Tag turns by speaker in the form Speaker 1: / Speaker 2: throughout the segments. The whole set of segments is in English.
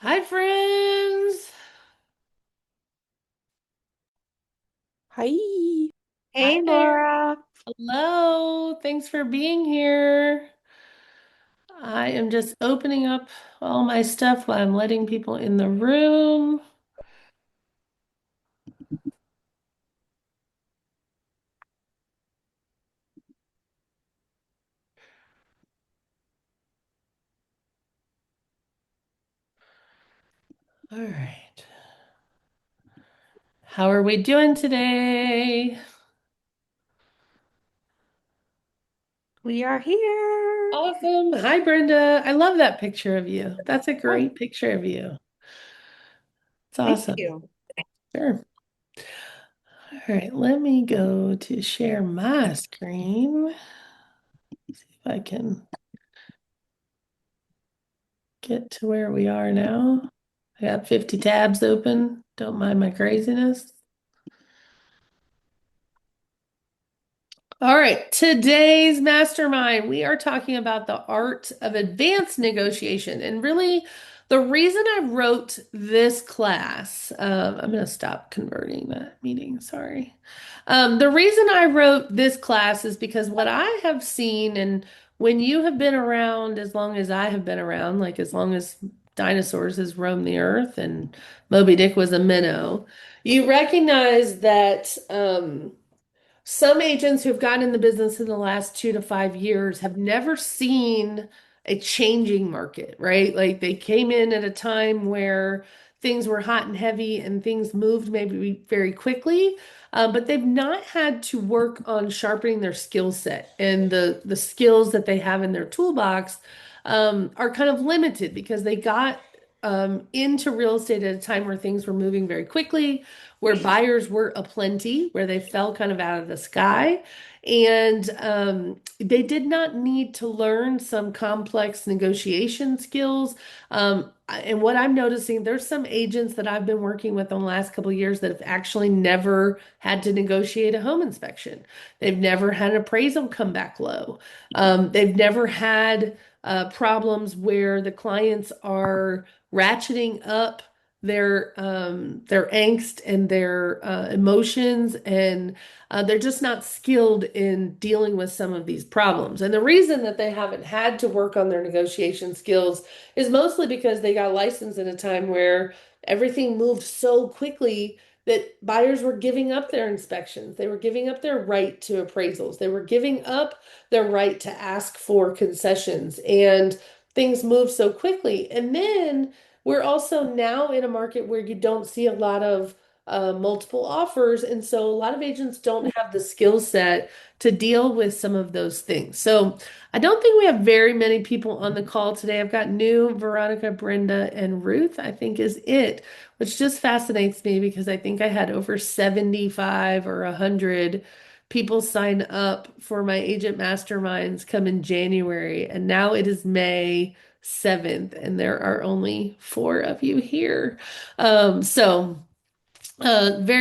Speaker 1: Hi, friends.
Speaker 2: Hi.
Speaker 1: Hi
Speaker 2: Hey,
Speaker 1: there.
Speaker 2: Laura.
Speaker 1: Hello. Thanks for being here. I am just opening up all my stuff while I'm letting people in the room. All right. How are we doing today?
Speaker 2: We are here.
Speaker 1: Awesome. Hi, Brenda. I love that picture of you. That's a
Speaker 2: Oh,
Speaker 1: great picture of you. It's
Speaker 2: thank
Speaker 1: awesome.
Speaker 2: you.
Speaker 1: Sure. All right. Let me go to share my screen. See if I can get to where we are now. I got 50 tabs open. Don't mind my craziness. All right, today's mastermind, we are talking about the art of advanced negotiation. And really, the reason I wrote this class, I'm going to stop converting that meeting, sorry. The reason I wrote this class is because what I have seen, and when you have been around as long as I have been around, like as long as dinosaurs has roamed the earth and Moby Dick was a minnow, you recognize that. Some agents who've gotten in the business in the last 2 to 5 years have never seen a changing market, right? Like they came in at a time where things were hot and heavy and things moved maybe very quickly, but they've not had to work on sharpening their skill set and the skills that they have in their toolbox are kind of limited because they got into real estate at a time where things were moving very quickly, where buyers were aplenty, where they fell kind of out of the sky. And they did not need to learn some complex negotiation skills. And what I'm noticing, there's some agents that I've been working with in the last couple of years that have actually never had to negotiate a home inspection. They've never had an appraisal come back low. They've never had problems where the clients are ratcheting up their angst and their emotions, and they're just not skilled in dealing with some of these problems. And the reason that they haven't had to work on their negotiation skills is mostly because they got licensed in a time where everything moved so quickly that buyers were giving up their inspections. They were giving up their right to appraisals. They were giving up their right to ask for concessions. And things move so quickly. And then we're also now in a market where you don't see a lot of multiple offers. And so a lot of agents don't have the skill set to deal with some of those things. So I don't think we have very many people on the call today. I've got new Veronica, Brenda, and Ruth, I think is it, which just fascinates me because I think I had over 75 or 100 people sign up for my agent masterminds come in January. And now it is May 7th, and there are only four of you here. Very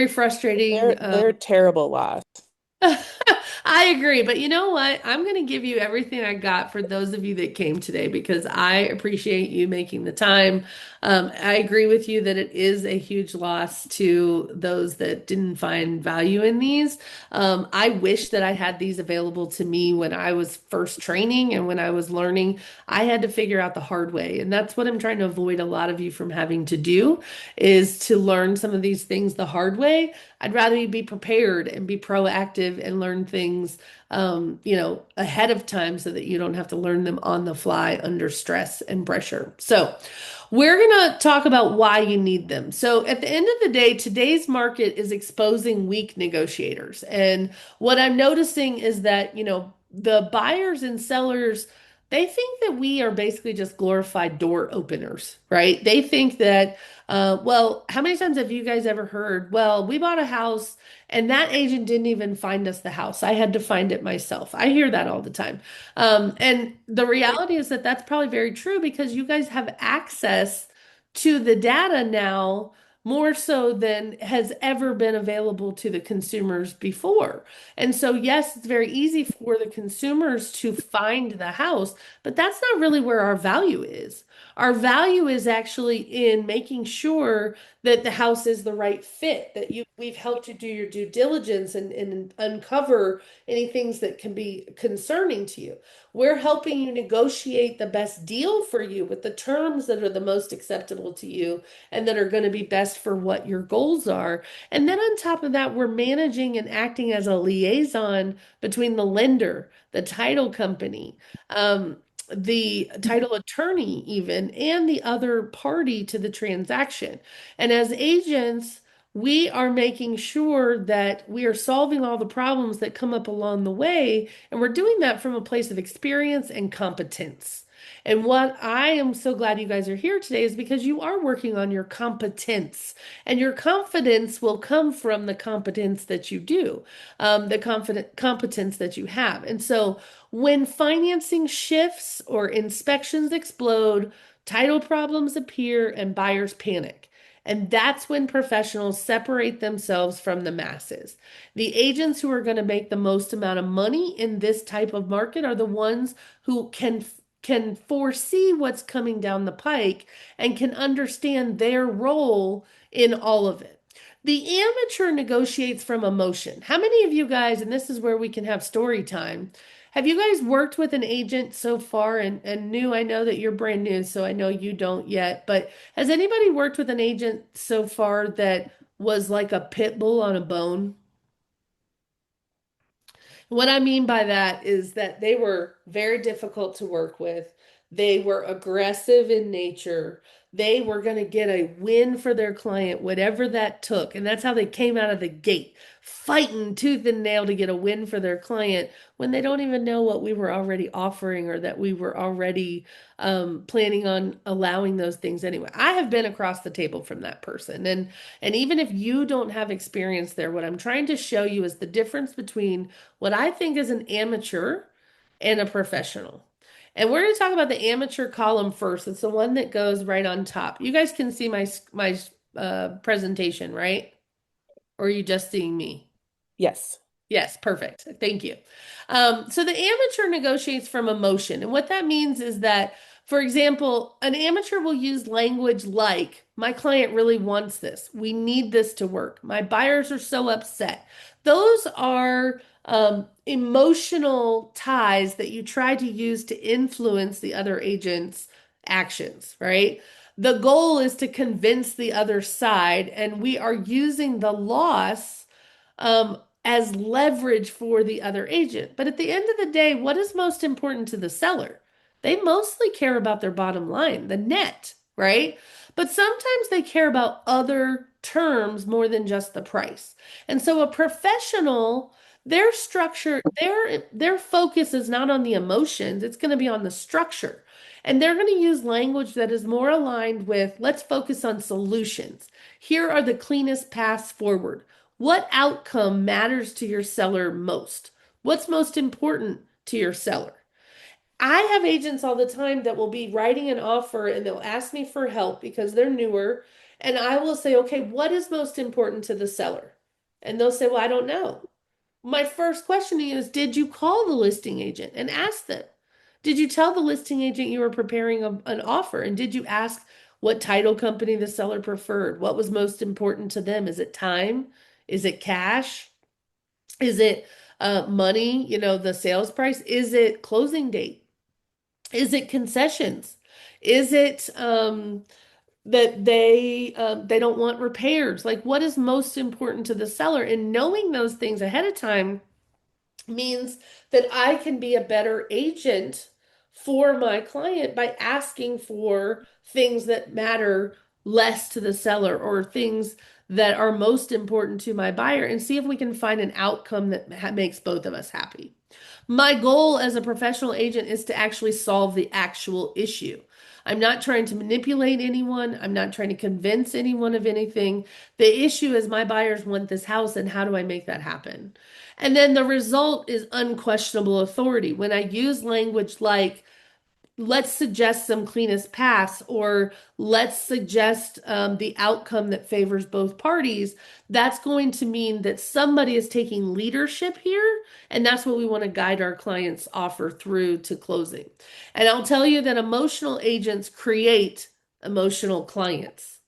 Speaker 1: frustrating.
Speaker 2: They're a terrible loss.
Speaker 1: I agree, but you know what? I'm going to give you everything I got for those of you that came today because I appreciate you making the time. I agree with you that it is a huge loss to those that didn't find value in these. I wish that I had these available to me when I was first training and when I was learning. I had to figure out the hard way, and that's what I'm trying to avoid a lot of you from having to do is to learn some of these things the hard way. I'd rather you be prepared and be proactive and learn things, ahead of time so that you don't have to learn them on the fly under stress and pressure. So, we're going to talk about why you need them. So, at the end of the day, today's market is exposing weak negotiators. And what I'm noticing is that, the buyers and sellers, they think that we are basically just glorified door openers, right? They think that well, how many times have you guys ever heard, well, we bought a house and that agent didn't even find us the house. I had to find it myself. I hear that all the time. And the reality is that that's probably very true because you guys have access to the data now more so than has ever been available to the consumers before. And so, yes, it's very easy for the consumers to find the house, but that's not really where our value is. Our value is actually in making sure that the house is the right fit, that we've helped you do your due diligence and uncover any things that can be concerning to you. We're helping you negotiate the best deal for you with the terms that are the most acceptable to you and that are going to be best for what your goals are. And then on top of that, we're managing and acting as a liaison between the lender, the title company, the title attorney, even, and the other party to the transaction. And as agents, we are making sure that we are solving all the problems that come up along the way, and we're doing that from a place of experience and competence. And what I am so glad you guys are here today is because you are working on your competence, and your confidence will come from the competence that you do, the confident competence that you have. And so, when financing shifts or inspections explode, title problems appear, and buyers panic. And that's when professionals separate themselves from the masses. The agents who are going to make the most amount of money in this type of market are the ones who can foresee what's coming down the pike and can understand their role in all of it. The amateur negotiates from emotion. How many of you guys, and this is where we can have story time, have you guys worked with an agent so far and new? I know that you're brand new, so I know you don't yet, but has anybody worked with an agent so far that was like a pit bull on a bone? What I mean by that is that they were very difficult to work with. They were aggressive in nature. They were going to get a win for their client, whatever that took. And that's how they came out of the gate, fighting tooth and nail to get a win for their client when they don't even know what we were already offering or that we were already planning on allowing those things anyway. I have been across the table from that person. And even if you don't have experience there, what I'm trying to show you is the difference between what I think is an amateur and a professional. And we're going to talk about the amateur column first. It's the one that goes right on top. You guys can see my presentation, right? Or are you just seeing me?
Speaker 2: Yes.
Speaker 1: Yes, perfect. Thank you. So the amateur negotiates from emotion. And what that means is that, for example, an amateur will use language like, my client really wants this. We need this to work. My buyers are so upset. Those are emotional ties that you try to use to influence the other agent's actions, right? The goal is to convince the other side, and we are using the loss as leverage for the other agent. But at the end of the day, what is most important to the seller? They mostly care about their bottom line, the net, right? But sometimes they care about other terms more than just the price. And so a professional, their structure, their focus is not on the emotions, it's going to be on the structure. And they're going to use language that is more aligned with let's focus on solutions. Here are the cleanest paths forward. What outcome matters to your seller most? What's most important to your seller? I have agents all the time that will be writing an offer and they'll ask me for help because they're newer. And I will say, okay, what is most important to the seller? And they'll say, well, I don't know. My first question to you is, did you call the listing agent and ask them? Did you tell the listing agent you were preparing an offer? And did you ask what title company the seller preferred? What was most important to them? Is it time? Is it cash? Is it money, the sales price? Is it closing date? Is it concessions? Is it that they don't want repairs? Like what is most important to the seller? And knowing those things ahead of time means that I can be a better agent for my client by asking for things that matter less to the seller or things that are most important to my buyer and see if we can find an outcome that makes both of us happy. My goal as a professional agent is to actually solve the actual issue. I'm not trying to manipulate anyone. I'm not trying to convince anyone of anything. The issue is my buyers want this house, and how do I make that happen? And then the result is unquestionable authority. When I use language like let's suggest some cleanest paths, or let's suggest the outcome that favors both parties. That's going to mean that somebody is taking leadership here, and that's what we want to guide our clients' offer through to closing. And I'll tell you that emotional agents create emotional clients.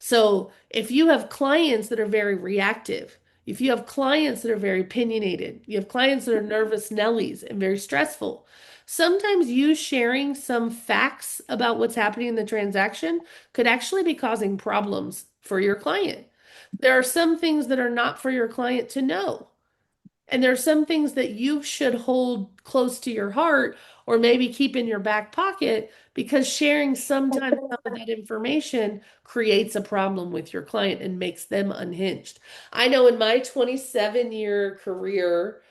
Speaker 1: So if you have clients that are very reactive, if you have clients that are very opinionated, you have clients that are nervous Nellies and very stressful, sometimes you sharing some facts about what's happening in the transaction could actually be causing problems for your client. There are some things that are not for your client to know. And there's some things that you should hold close to your heart or maybe keep in your back pocket, because sharing sometimes some of that information creates a problem with your client and makes them unhinged. I know in my 27-year career,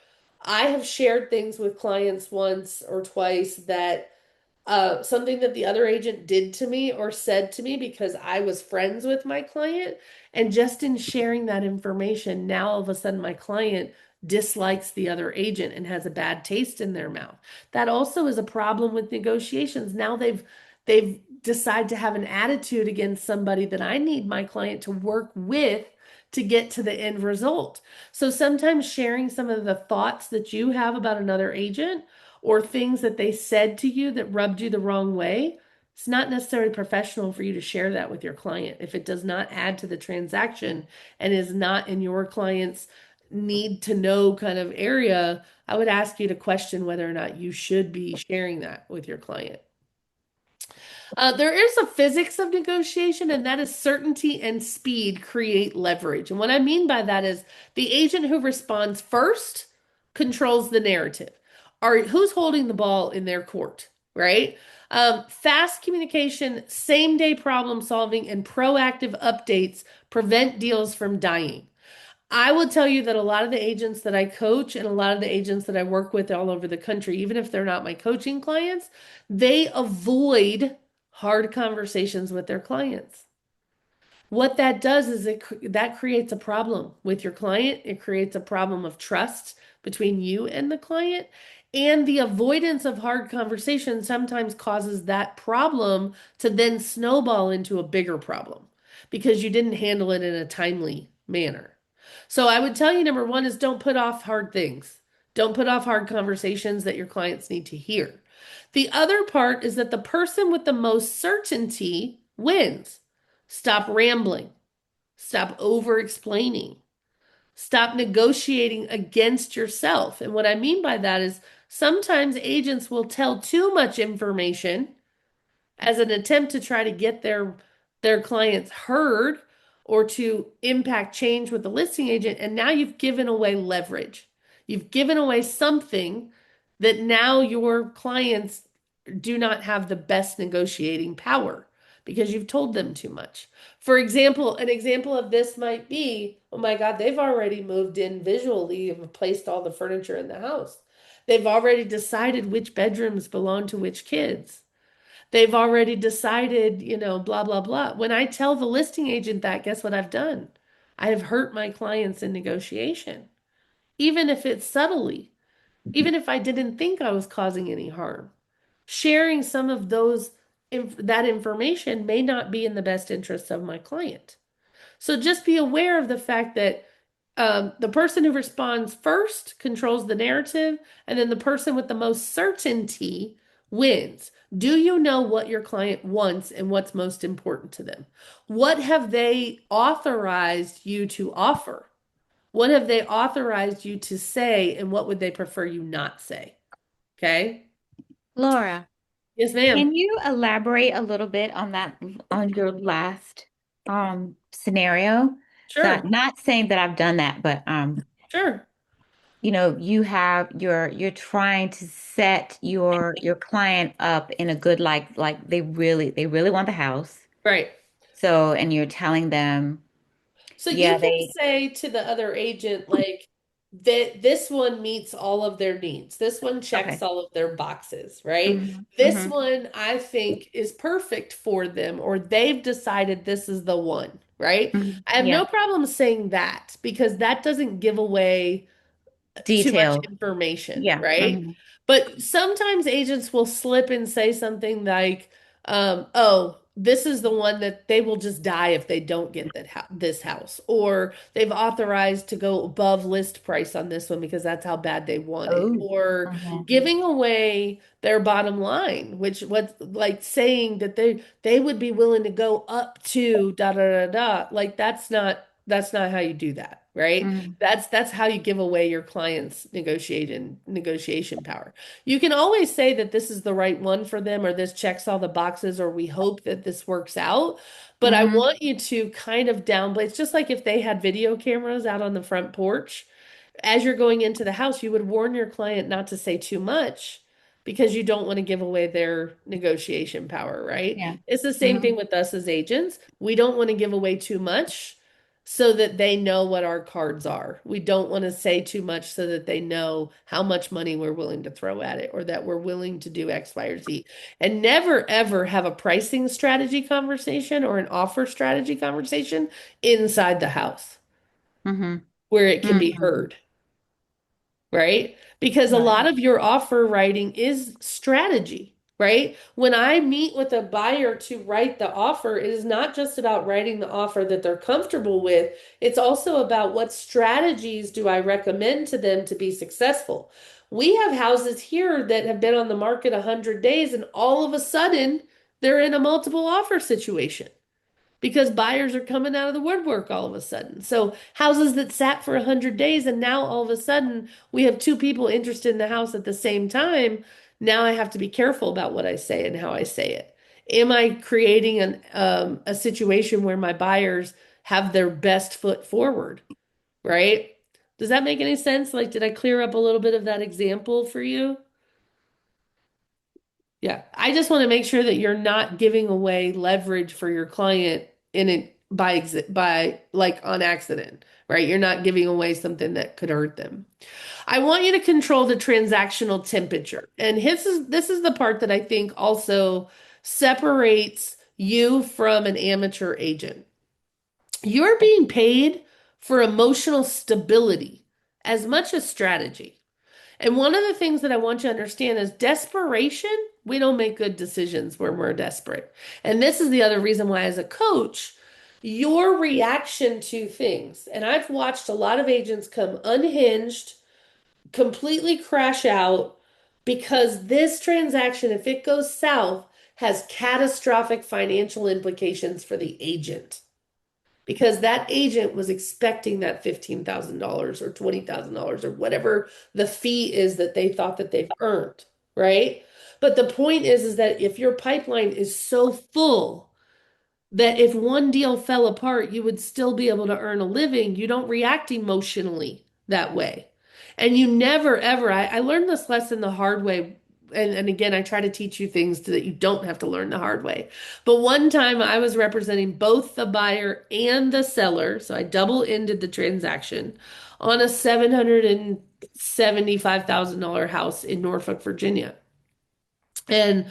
Speaker 1: I have shared things with clients once or twice that something that the other agent did to me or said to me because I was friends with my client. And just in sharing that information, now all of a sudden my client dislikes the other agent and has a bad taste in their mouth. That also is a problem with negotiations. Now they've decided to have an attitude against somebody that I need my client to work with to get to the end result. So sometimes sharing some of the thoughts that you have about another agent or things that they said to you that rubbed you the wrong way, it's not necessarily professional for you to share that with your client. If it does not add to the transaction and is not in your client's need to know kind of area, I would ask you to question whether or not you should be sharing that with your client. There is a physics of negotiation, and that is certainty and speed create leverage. And what I mean by that is the agent who responds first controls the narrative. Or who's holding the ball in their court, right? Fast communication, same day problem solving, and proactive updates prevent deals from dying. I will tell you that a lot of the agents that I coach and a lot of the agents that I work with all over the country, even if they're not my coaching clients, they avoid hard conversations with their clients. What that does is that creates a problem with your client. It creates a problem of trust between you and the client. And the avoidance of hard conversations sometimes causes that problem to then snowball into a bigger problem because you didn't handle it in a timely manner. So I would tell you number one is don't put off hard things. Don't put off hard conversations that your clients need to hear. The other part is that the person with the most certainty wins. Stop rambling. Stop over explaining. Stop negotiating against yourself. And what I mean by that is sometimes agents will tell too much information as an attempt to try to get their clients heard or to impact change with the listing agent, and now you've given away leverage. You've given away something that now your clients do not have the best negotiating power because you've told them too much. For example, an example of this might be, oh my God, they've already moved in visually and replaced all the furniture in the house. They've already decided which bedrooms belong to which kids. They've already decided, blah, blah, blah. When I tell the listing agent that, guess what I've done? I have hurt my clients in negotiation, even if it's subtly, even if I didn't think I was causing any harm. Sharing some of that information may not be in the best interest of my client. So just be aware of the fact that the person who responds first controls the narrative, and then the person with the most certainty wins. Do you know what your client wants and what's most important to them? What have they authorized you to offer? What have they authorized you to say, and what would they prefer you not say? Okay.
Speaker 2: Laura,
Speaker 1: Yes, ma'am.
Speaker 2: can you elaborate a little bit on that, on your last scenario? So
Speaker 1: Sure.
Speaker 2: not saying that I've done that, but
Speaker 1: Sure.
Speaker 2: you have you're trying to set your client up in a good, like they really want the house.
Speaker 1: Right.
Speaker 2: So, and you're telling them,
Speaker 1: So you
Speaker 2: yeah,
Speaker 1: can
Speaker 2: they
Speaker 1: say to the other agent, like, that this one meets all of their needs. This one checks
Speaker 2: okay.
Speaker 1: all of their boxes, right?
Speaker 2: Hmm.
Speaker 1: This
Speaker 2: Hmm.
Speaker 1: one I think is perfect for them, or they've decided this is the one, right?
Speaker 2: Hmm.
Speaker 1: I have no
Speaker 2: Yeah.
Speaker 1: problem saying that because that doesn't give away too much
Speaker 2: Detailed.
Speaker 1: information,
Speaker 2: Yeah.
Speaker 1: right?
Speaker 2: Hmm.
Speaker 1: But sometimes agents will slip and say something like, oh, this is the one that they will just die if they don't get this house, or they've authorized to go above list price on this one because that's how bad they want it,
Speaker 2: Oh.
Speaker 1: or
Speaker 2: Hmm.
Speaker 1: giving away their bottom line, which what like saying that they would be willing to go up to da da da da. Like that's not how you do that, right?
Speaker 2: Hmm.
Speaker 1: That's how you give away your client's negotiation power. You can always say that this is the right one for them, or this checks all the boxes, or we hope that this works out. But I
Speaker 2: Hmm.
Speaker 1: want you to kind of downplay. It's just like if they had video cameras out on the front porch, as you're going into the house, you would warn your client not to say too much because you don't want to give away their negotiation power, right?
Speaker 2: Yeah.
Speaker 1: It's the same
Speaker 2: Hmm.
Speaker 1: thing with us as agents. We don't want to give away too much so that they know what our cards are. We don't want to say too much so that they know how much money we're willing to throw at it or that we're willing to do X, Y, or Z. And never, ever have a pricing strategy conversation or an offer strategy conversation inside the house
Speaker 2: Hmm.
Speaker 1: where it can be
Speaker 2: Hmm.
Speaker 1: heard, right? Because a
Speaker 2: Right.
Speaker 1: lot of your offer writing is strategy, right? When I meet with a buyer to write the offer, it is not just about writing the offer that they're comfortable with. It's also about what strategies do I recommend to them to be successful. We have houses here that have been on the market 100 days, and all of a sudden they're in a multiple offer situation because buyers are coming out of the woodwork all of a sudden. So houses that sat for 100 days and now all of a sudden we have two people interested in the house at the same time. Now I have to be careful about what I say and how I say it. Am I creating a situation where my buyers have their best foot forward, right? Does that make any sense? Like, did I clear up a little bit of that example for you? Yeah, I just want to make sure that you're not giving away leverage for your client in it by like on accident, right? You're not giving away something that could hurt them. I want you to control the transactional temperature. And this is the part that I think also separates you from an amateur agent. You're being paid for emotional stability as much as strategy. And one of the things that I want you to understand is desperation. We don't make good decisions when we're desperate. And this is the other reason why, as a coach, your reaction to things, and I've watched a lot of agents come unhinged, completely crash out because this transaction, if it goes south, has catastrophic financial implications for the agent because that agent was expecting that $15,000 or $20,000 or whatever the fee is that they thought that they've earned, right? But the point is that if your pipeline is so full that if one deal fell apart, you would still be able to earn a living, you don't react emotionally that way. And you never ever, I learned this lesson the hard way. And again, I try to teach you things that you don't have to learn the hard way. But one time I was representing both the buyer and the seller. So I double-ended the transaction on a $775,000 house in Norfolk, Virginia. And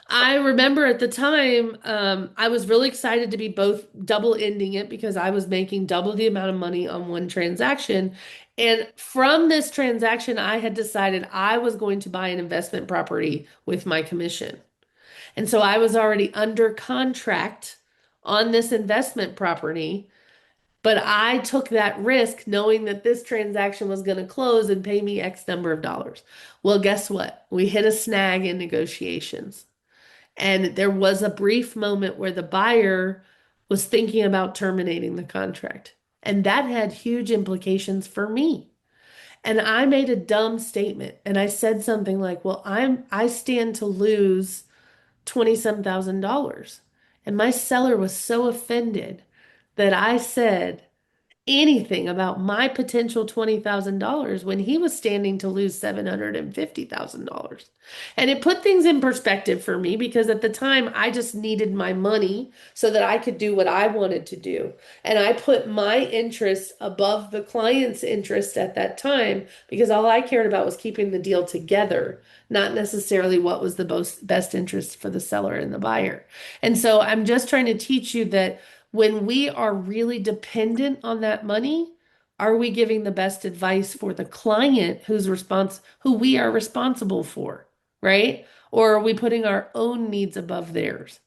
Speaker 1: I remember at the time, I was really excited to be both double ending it because I was making double the amount of money on one transaction. And from this transaction, I had decided I was going to buy an investment property with my commission. And so I was already under contract on this investment property. But I took that risk knowing that this transaction was going to close and pay me X number of dollars. Well, guess what? We hit a snag in negotiations. And there was a brief moment where the buyer was thinking about terminating the contract. And that had huge implications for me. And I made a dumb statement and I said something like, "Well, I stand to lose 20 some thousand dollars." And my seller was so offended that I said, anything about my potential $20,000 when he was standing to lose $750,000. And it put things in perspective for me because at the time I just needed my money so that I could do what I wanted to do. And I put my interest above the client's interest at that time because all I cared about was keeping the deal together, not necessarily what was the best interest for the seller and the buyer. And so I'm just trying to teach you that when we are really dependent on that money, Are we giving the best advice for the client who we are responsible for, right? Or are we putting our own needs above theirs?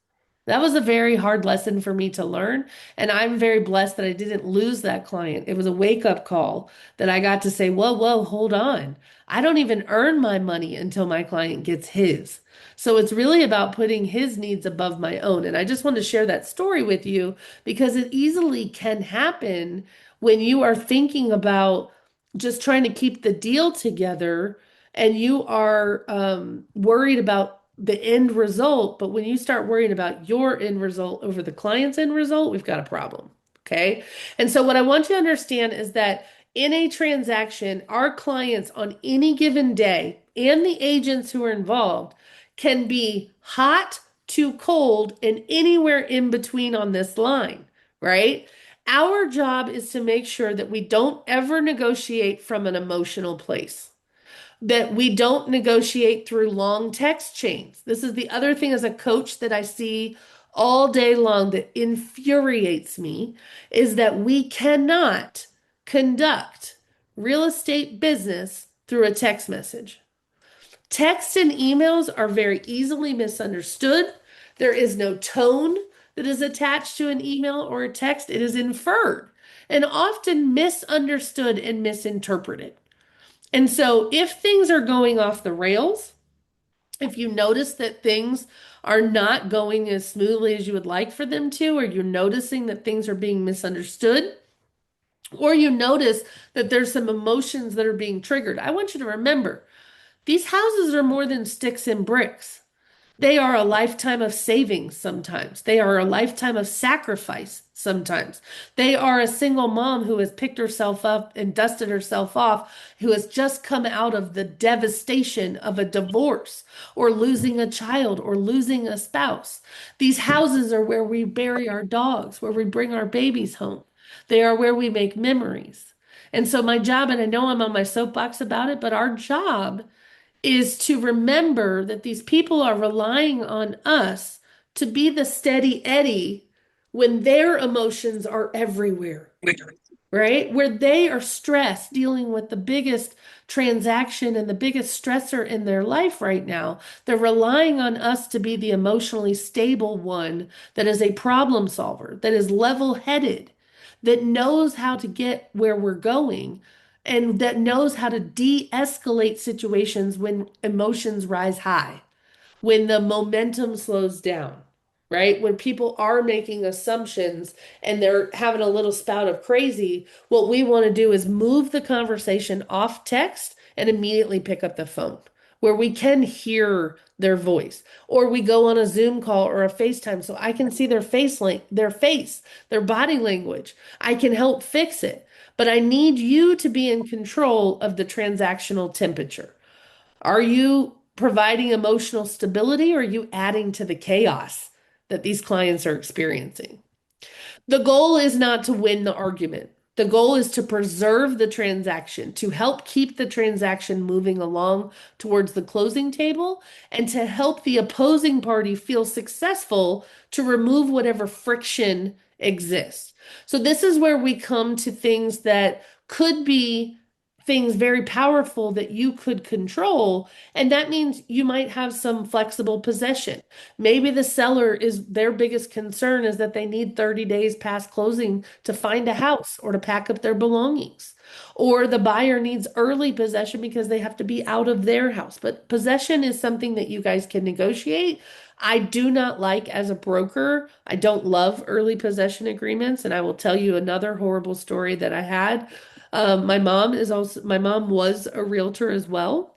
Speaker 1: That was a very hard lesson for me to learn, and I'm very blessed that I didn't lose that client. It was a wake-up call that I got to say, whoa, whoa, hold on. I don't even earn my money until my client gets his. So it's really about putting his needs above my own. And I just want to share that story with you because it easily can happen when you are thinking about just trying to keep the deal together and you are worried about the end result. But when you start worrying about your end result over the client's end result, we've got a problem. Okay. And so, what I want you to understand is that in a transaction, our clients on any given day and the agents who are involved can be hot to cold and anywhere in between on this line, right? Our job is to make sure that we don't ever negotiate from an emotional place, that we don't negotiate through long text chains. This is the other thing as a coach that I see all day long that infuriates me is that we cannot conduct real estate business through a text message. Text and emails are very easily misunderstood. There is no tone that is attached to an email or a text. It is inferred and often misunderstood and misinterpreted. And so, if things are going off the rails, if you notice that things are not going as smoothly as you would like for them to, or you're noticing that things are being misunderstood, or you notice that there's some emotions that are being triggered, I want you to remember these houses are more than sticks and bricks. They are a lifetime of savings sometimes. They are a lifetime of sacrifice sometimes. They are a single mom who has picked herself up and dusted herself off, who has just come out of the devastation of a divorce or losing a child or losing a spouse. These houses are where we bury our dogs, where we bring our babies home. They are where we make memories. And so, my job, and I know I'm on my soapbox about it, but our job is to remember that these people are relying on us to be the steady Eddie when their emotions are everywhere, right? Where they are stressed, dealing with the biggest transaction and the biggest stressor in their life right now. They're relying on us to be the emotionally stable one that is a problem solver, that is level-headed, that knows how to get where we're going, and that knows how to de-escalate situations when emotions rise high, when the momentum slows down, right? When people are making assumptions and they're having a little spout of crazy, what we want to do is move the conversation off text and immediately pick up the phone where we can hear their voice, or we go on a Zoom call or a FaceTime so I can see their face, their body language. I can help fix it, but I need you to be in control of the transactional temperature. Are you providing emotional stability or are you adding to the chaos that these clients are experiencing? The goal is not to win the argument. The goal is to preserve the transaction, to help keep the transaction moving along towards the closing table, and to help the opposing party feel successful to remove whatever friction exists. So, this is where we come to things that could be things very powerful that you could control. And that means you might have some flexible possession. Maybe the seller is their biggest concern is that they need 30 days past closing to find a house or to pack up their belongings. Or the buyer needs early possession because they have to be out of their house. But possession is something that you guys can negotiate. I do not like as a broker, I don't love early possession agreements. And I will tell you another horrible story that I had. My mom was a realtor as well.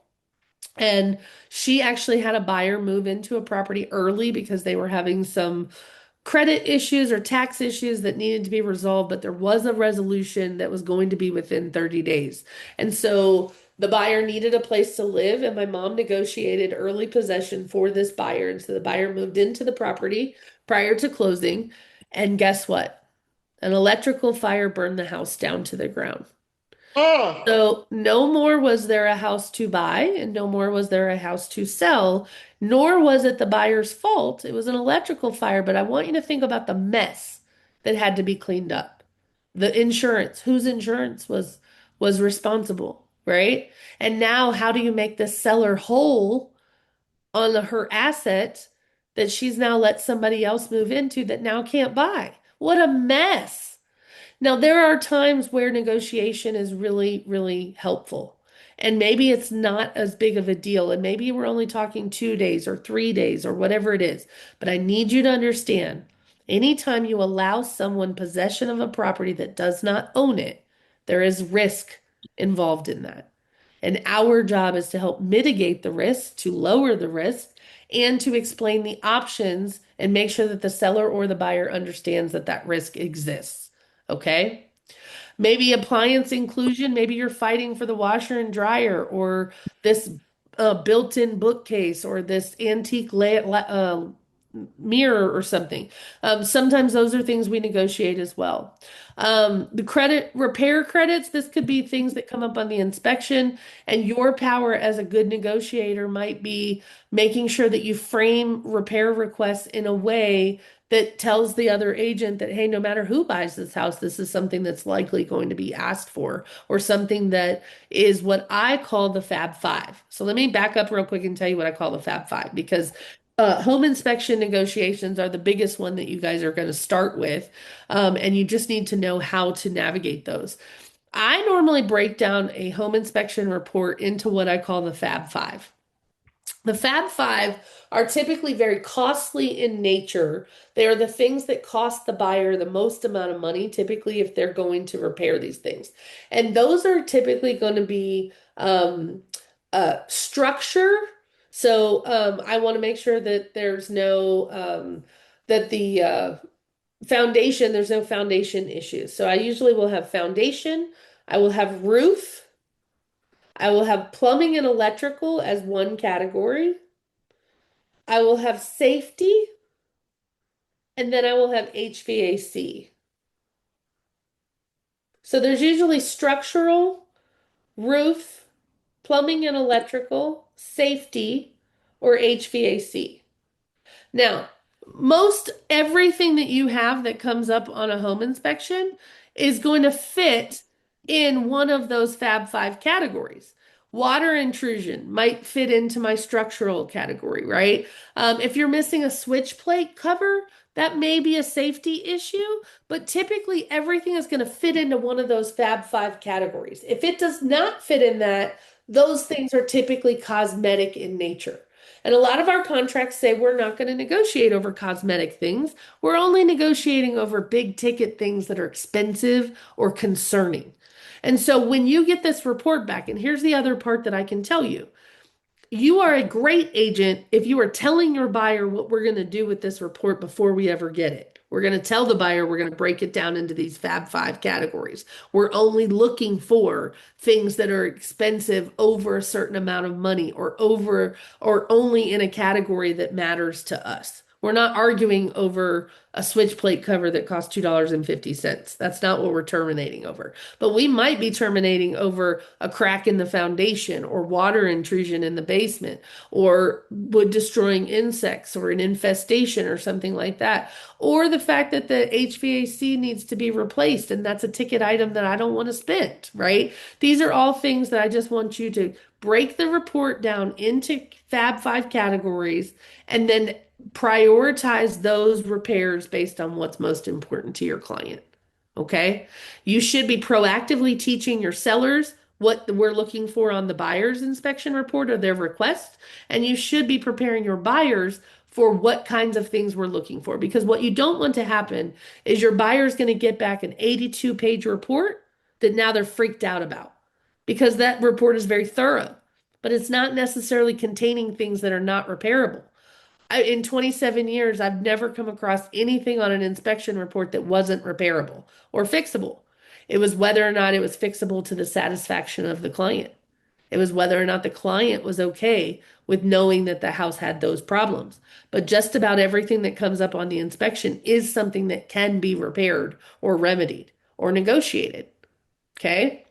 Speaker 1: And she actually had a buyer move into a property early because they were having some credit issues or tax issues that needed to be resolved, but there was a resolution that was going to be within 30 days. And so the buyer needed a place to live, and my mom negotiated early possession for this buyer. And so the buyer moved into the property prior to closing. And guess what? An electrical fire burned the house down to the ground.
Speaker 2: Oh.
Speaker 1: So no more was there a house to buy, and no more was there a house to sell, nor was it the buyer's fault. It was an electrical fire, but I want you to think about the mess that had to be cleaned up. The insurance, whose insurance was responsible, right? And now how do you make the seller whole on her asset that she's now let somebody else move into that now can't buy? What a mess. Now, there are times where negotiation is really, really helpful. And maybe it's not as big of a deal. And maybe we're only talking 2 days or 3 days or whatever it is. But I need you to understand, anytime you allow someone possession of a property that does not own it, there is risk involved in that. And our job is to help mitigate the risk, to lower the risk, and to explain the options and make sure that the seller or the buyer understands that that risk exists. Okay? Maybe appliance inclusion, maybe you're fighting for the washer and dryer or this built-in bookcase or this antique mirror or something. Sometimes those are things we negotiate as well. The credit repair credits, this could be things that come up on the inspection, and your power as a good negotiator might be making sure that you frame repair requests in a way that tells the other agent that, hey, no matter who buys this house, this is something that's likely going to be asked for, or something that is what I call the Fab Five. So let me back up real quick and tell you what I call the Fab Five, because home inspection negotiations are the biggest one that you guys are going to start with, and you just need to know how to navigate those. I normally break down a home inspection report into what I call the Fab Five. The Fab Five are typically very costly in nature. They are the things that cost the buyer the most amount of money, typically, if they're going to repair these things. And those are typically going to be structure. So I want to make sure that there's no, that the foundation, there's no foundation issues. So I usually will have foundation, I will have roof, I will have plumbing and electrical as one category. I will have safety, and then I will have HVAC. So there's usually structural, roof, plumbing and electrical, safety, or HVAC. Now, most everything that you have that comes up on a home inspection is going to fit in one of those Fab Five categories. Water intrusion might fit into my structural category, right? If you're missing a switch plate cover, that may be a safety issue, but typically everything is going to fit into one of those Fab Five categories. If it does not fit in that, those things are typically cosmetic in nature. And a lot of our contracts say we're not going to negotiate over cosmetic things. We're only negotiating over big ticket things that are expensive or concerning. And so when you get this report back, and here's the other part that I can tell you. You are a great agent if you are telling your buyer what we're going to do with this report before we ever get it. We're going to tell the buyer we're going to break it down into these Fab Five categories. We're only looking for things that are expensive over a certain amount of money, or over, or only in a category that matters to us. We're not arguing over a switch plate cover that costs $2.50. That's not what we're terminating over. But we might be terminating over a crack in the foundation, or water intrusion in the basement, or wood destroying insects, or an infestation, or something like that. Or the fact that the HVAC needs to be replaced, and that's a ticket item that I don't want to spend, right? These are all things that I just want you to break the report down into Fab Five categories, and then prioritize those repairs based on what's most important to your client. Okay? You should be proactively teaching your sellers what we're looking for on the buyer's inspection report or their request, and you should be preparing your buyers for what kinds of things we're looking for. Because what you don't want to happen is your buyer's going to get back an 82-page report that now they're freaked out about, because that report is very thorough, but it's not necessarily containing things that are not repairable. In 27 years, I've never come across anything on an inspection report that wasn't repairable or fixable. It was whether or not it was fixable to the satisfaction of the client. It was whether or not the client was okay with knowing that the house had those problems. But just about everything that comes up on the inspection is something that can be repaired or remedied or negotiated. Okay?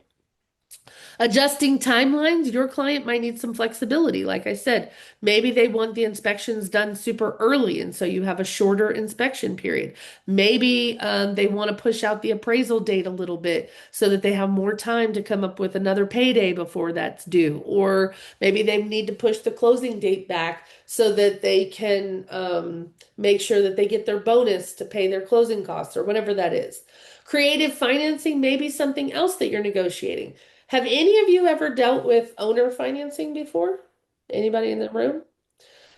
Speaker 1: Adjusting timelines, your client might need some flexibility. Like I said, maybe they want the inspections done super early, and so you have a shorter inspection period. Maybe they want to push out the appraisal date a little bit so that they have more time to come up with another payday before that's due. Or maybe they need to push the closing date back so that they can make sure that they get their bonus to pay their closing costs or whatever that is. Creative financing may be something else that you're negotiating. Have any of you ever dealt with owner financing before? Anybody in the room?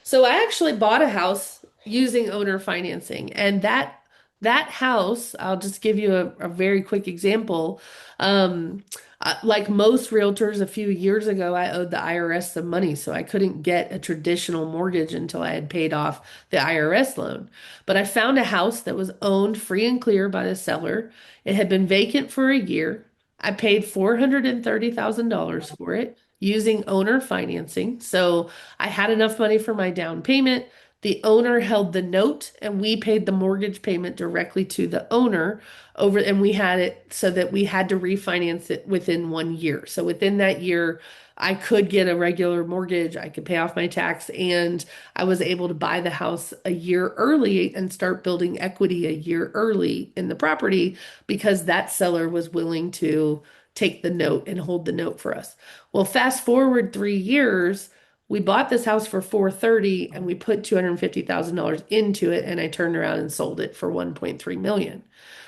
Speaker 1: So I actually bought a house using owner financing, and that house, I'll just give you a very quick example. Like most realtors, a few years ago, I owed the IRS some money, so I couldn't get a traditional mortgage until I had paid off the IRS loan. But I found a house that was owned free and clear by the seller. It had been vacant for a year. I paid $430,000 for it using owner financing. So I had enough money for my down payment. The owner held the note and we paid the mortgage payment directly to the owner over, and we had it so that we had to refinance it within 1 year. So within that year, I could get a regular mortgage, I could pay off my tax, and I was able to buy the house a year early and start building equity a year early in the property because that seller was willing to take the note and hold the note for us. Well, fast forward 3 years, we bought this house for 430 and we put $250,000 into it and I turned around and sold it for 1.3 million.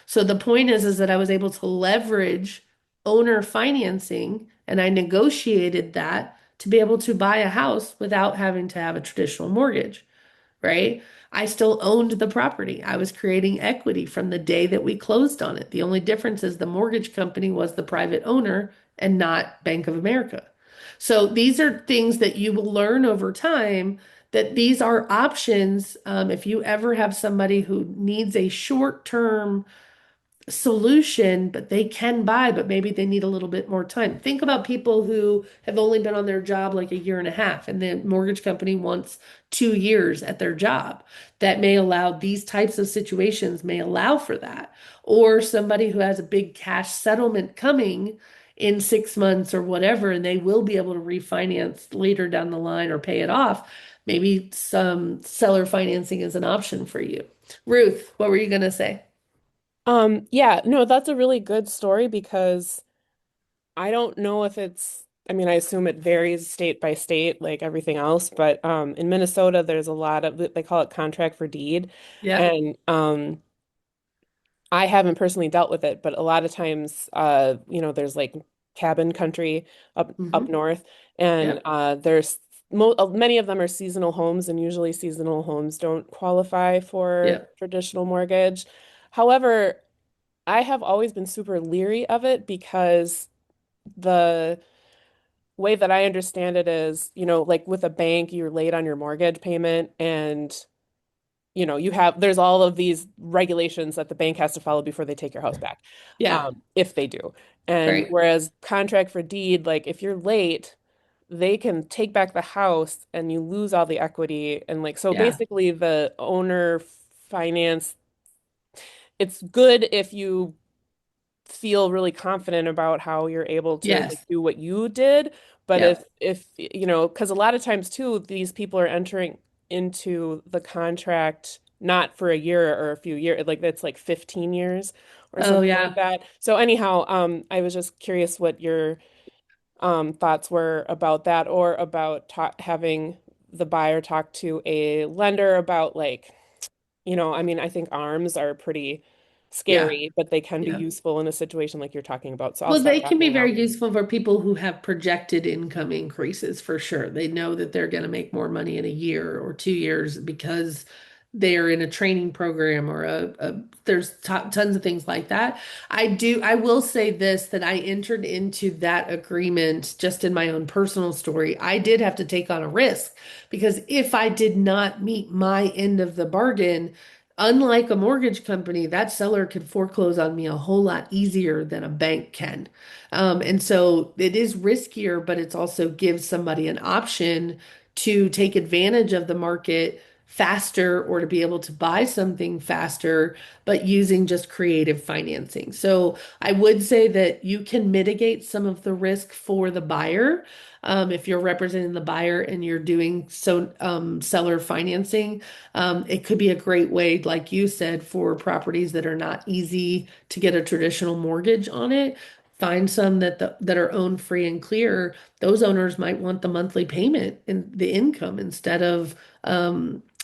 Speaker 1: So the point is that I was able to leverage owner financing and I negotiated that to be able to buy a house without having to have a traditional mortgage, right? I still owned the property. I was creating equity from the day that we closed on it. The only difference is the mortgage company was the private owner and not Bank of America. So these are things that you will learn over time that these are options. If you ever have somebody who needs a short-term solution, but they can buy, but maybe they need a little bit more time. Think about people who have only been on their job like a year and a half, and the mortgage company wants 2 years at their job. That may allow these types of situations may allow for that. Or somebody who has a big cash settlement coming in 6 months or whatever, and they will be able to refinance later down the line or pay it off. Maybe some seller financing is an option for you. Ruth, what were you going to say?
Speaker 3: Yeah, no, that's a really good story because I don't know if I mean, I assume it varies state by state, like everything else, but in Minnesota, there's a lot of, they call it contract for deed.
Speaker 1: Yeah.
Speaker 3: And I haven't personally dealt with it, but a lot of times, there's like cabin country up
Speaker 1: Hmm.
Speaker 3: north, and
Speaker 1: Yep.
Speaker 3: there's mo many of them are seasonal homes, and usually seasonal homes don't qualify for
Speaker 1: Yep.
Speaker 3: traditional mortgage. However, I have always been super leery of it because the way that I understand it is, like with a bank, you're late on your mortgage payment and there's all of these regulations that the bank has to follow before they take your house back,
Speaker 1: Yeah.
Speaker 3: if they do. And
Speaker 1: Right.
Speaker 3: whereas contract for deed, like if you're late, they can take back the house and you lose all the equity. And like, so
Speaker 1: Yeah.
Speaker 3: basically the owner finance, it's good if you feel really confident about how you're able to like
Speaker 1: Yes.
Speaker 3: do what you did. But if
Speaker 1: Yep.
Speaker 3: if because a lot of times too, these people are entering into the contract not for a year or a few years, like that's like 15 years or
Speaker 1: Oh,
Speaker 3: something like
Speaker 1: yeah.
Speaker 3: that. So anyhow, I was just curious what your thoughts were about that or about ta having the buyer talk to a lender about like I mean, I think arms are pretty
Speaker 1: Yeah.
Speaker 3: scary, but they can be
Speaker 1: Yeah.
Speaker 3: useful in a situation like you're talking about. So I'll
Speaker 1: Well,
Speaker 3: stop
Speaker 1: they can be
Speaker 3: talking now.
Speaker 1: very useful for people who have projected income increases for sure. They know that they're going to make more money in a year or 2 years because they're in a training program or there's tons of things like that. I will say this, that I entered into that agreement just in my own personal story. I did have to take on a risk because if I did not meet my end of the bargain, unlike a mortgage company, that seller could foreclose on me a whole lot easier than a bank can. And so it is riskier, but it's also gives somebody an option to take advantage of the market faster or to be able to buy something faster, but using just creative financing. So I would say that you can mitigate some of the risk for the buyer. If you're representing the buyer and you're doing seller financing, it could be a great way, like you said, for properties that are not easy to get a traditional mortgage on it. Find some that are owned free and clear. Those owners might want the monthly payment and the income instead of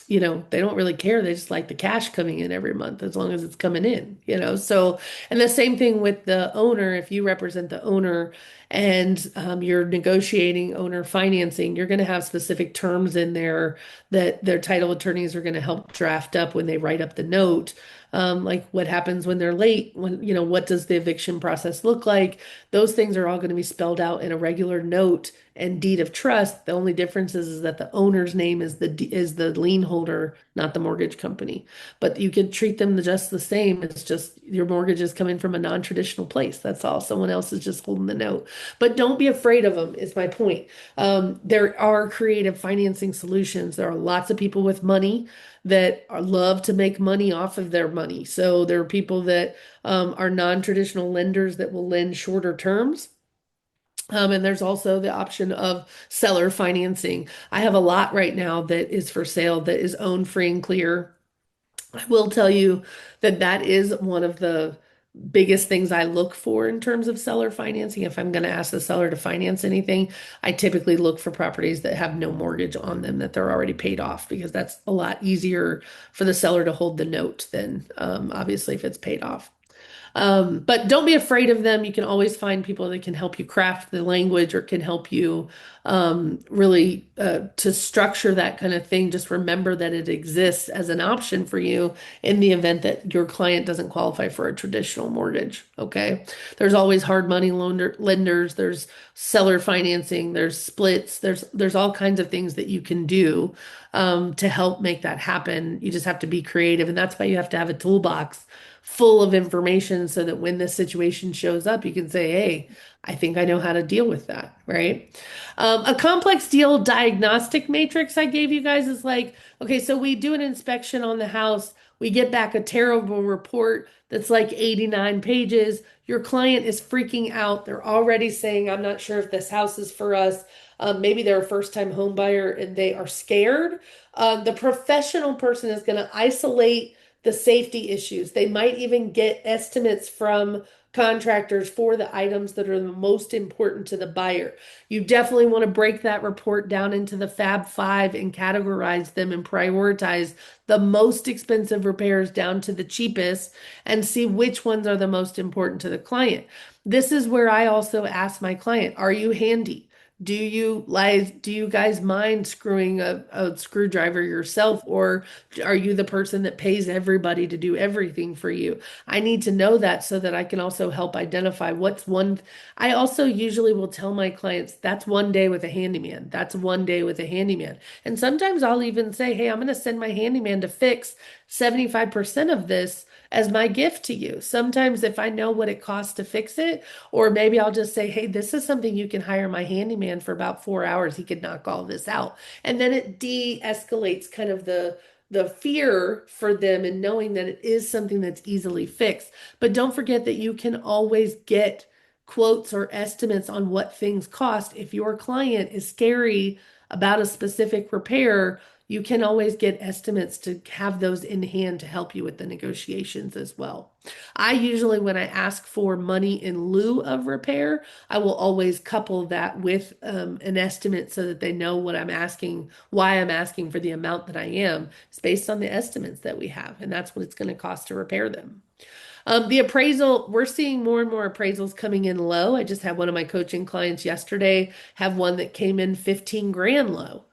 Speaker 1: they don't really care. They just like the cash coming in every month as long as it's coming in. So, and the same thing with the owner. If you represent the owner and you're negotiating owner financing, you're going to have specific terms in there that their title attorneys are going to help draft up when they write up the note. Like what happens when they're late, what does the eviction process look like? Those things are all going to be spelled out in a regular note and deed of trust. The only difference is that the owner's name is the lien holder, not the mortgage company. But you could treat them just the same. It's just your mortgage is coming from a non-traditional place. That's all. Someone else is just holding the note. But don't be afraid of them, is my point. There are creative financing solutions. There are lots of people with money that love to make money off of their money. So there are people that are non-traditional lenders that will lend shorter terms. And there's also the option of seller financing. I have a lot right now that is for sale that is owned free and clear. I will tell you that that is one of the biggest things I look for in terms of seller financing. If I'm going to ask the seller to finance anything, I typically look for properties that have no mortgage on them, that they're already paid off, because that's a lot easier for the seller to hold the note than obviously if it's paid off. But don't be afraid of them. You can always find people that can help you craft the language or can help you really to structure that kind of thing. Just remember that it exists as an option for you in the event that your client doesn't qualify for a traditional mortgage. Okay. There's always hard money lenders, there's seller financing, there's splits, there's all kinds of things that you can do to help make that happen. You just have to be creative, and that's why you have to have a toolbox full of information so that when this situation shows up, you can say, hey, I think I know how to deal with that, right? A complex deal diagnostic matrix I gave you guys is like, okay, so we do an inspection on the house, we get back a terrible report that's like 89 pages. Your client is freaking out. They're already saying, I'm not sure if this house is for us. Maybe they're a first-time home buyer and they are scared. The professional person is going to isolate the safety issues. They might even get estimates from contractors for the items that are the most important to the buyer. You definitely want to break that report down into the Fab Five and categorize them and prioritize the most expensive repairs down to the cheapest and see which ones are the most important to the client. This is where I also ask my client, are you handy? Do you guys mind screwing a screwdriver yourself, or are you the person that pays everybody to do everything for you? I need to know that so that I can also help identify what's one. I also usually will tell my clients that's one day with a handyman. That's one day with a handyman. And sometimes I'll even say, hey, I'm going to send my handyman to fix 75% of this as my gift to you. Sometimes if I know what it costs to fix it, or maybe I'll just say, hey, this is something you can hire my handyman for about 4 hours. He could knock all this out. And then it de-escalates kind of the fear for them and knowing that it is something that's easily fixed. But don't forget that you can always get quotes or estimates on what things cost. If your client is scary about a specific repair, you can always get estimates to have those in hand to help you with the negotiations as well. I usually, when I ask for money in lieu of repair, I will always couple that with an estimate so that they know what I'm asking, why I'm asking for the amount that I am. It's based on the estimates that we have, and that's what it's going to cost to repair them. The appraisal, we're seeing more and more appraisals coming in low. I just had one of my coaching clients yesterday have one that came in 15 grand low.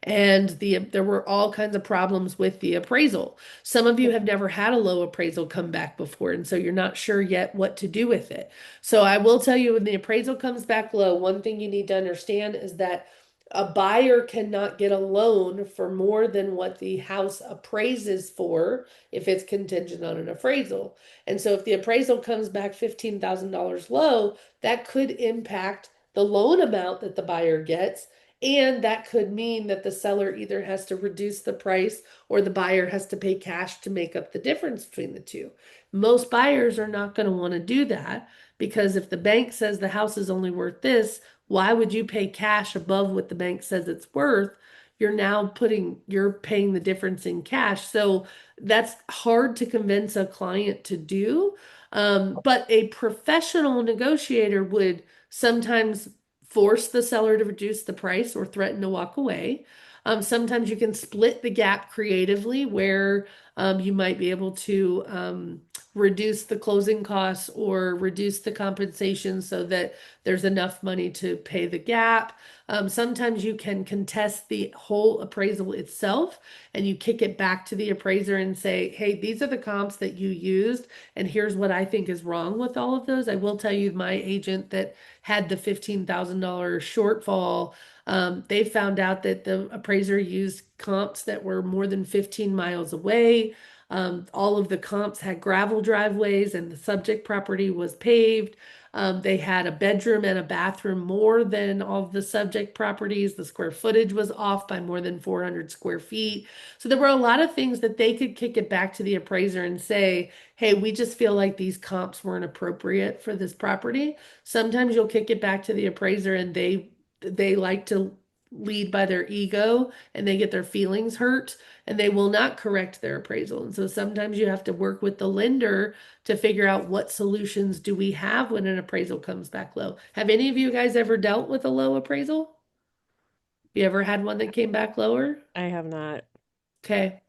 Speaker 1: And there were all kinds of problems with the appraisal. Some of you have never had a low appraisal come back before, and so you're not sure yet what to do with it. So I will tell you, when the appraisal comes back low, one thing you need to understand is that a buyer cannot get a loan for more than what the house appraises for if it's contingent on an appraisal. And so if the appraisal comes back $15,000 low, that could impact the loan amount that the buyer gets And that could mean that the seller either has to reduce the price or the buyer has to pay cash to make up the difference between the two. Most buyers are not going to want to do that because if the bank says the house is only worth this, why would you pay cash above what the bank says it's worth? You're paying the difference in cash. So that's hard to convince a client to do. But a professional negotiator would sometimes force the seller to reduce the price or threaten to walk away. Sometimes you can split the gap creatively where you might be able to reduce the closing costs or reduce the compensation so that there's enough money to pay the gap. Sometimes you can contest the whole appraisal itself and you kick it back to the appraiser and say, hey, these are the comps that you used, and here's what I think is wrong with all of those. I will tell you, my agent that had the $15,000 shortfall, they found out that the appraiser used comps that were more than 15 miles away. All of the comps had gravel driveways and the subject property was paved. They had a bedroom and a bathroom more than all of the subject properties. The square footage was off by more than 400 square feet. So there were a lot of things that they could kick it back to the appraiser and say, hey, we just feel like these comps weren't appropriate for this property. Sometimes you'll kick it back to the appraiser and they like to lead by their ego and they get their feelings hurt and they will not correct their appraisal. And so sometimes you have to work with the lender to figure out what solutions do we have when an appraisal comes back low. Have any of you guys ever dealt with a low appraisal? You ever had one that came back lower?
Speaker 3: I have not.
Speaker 1: Okay.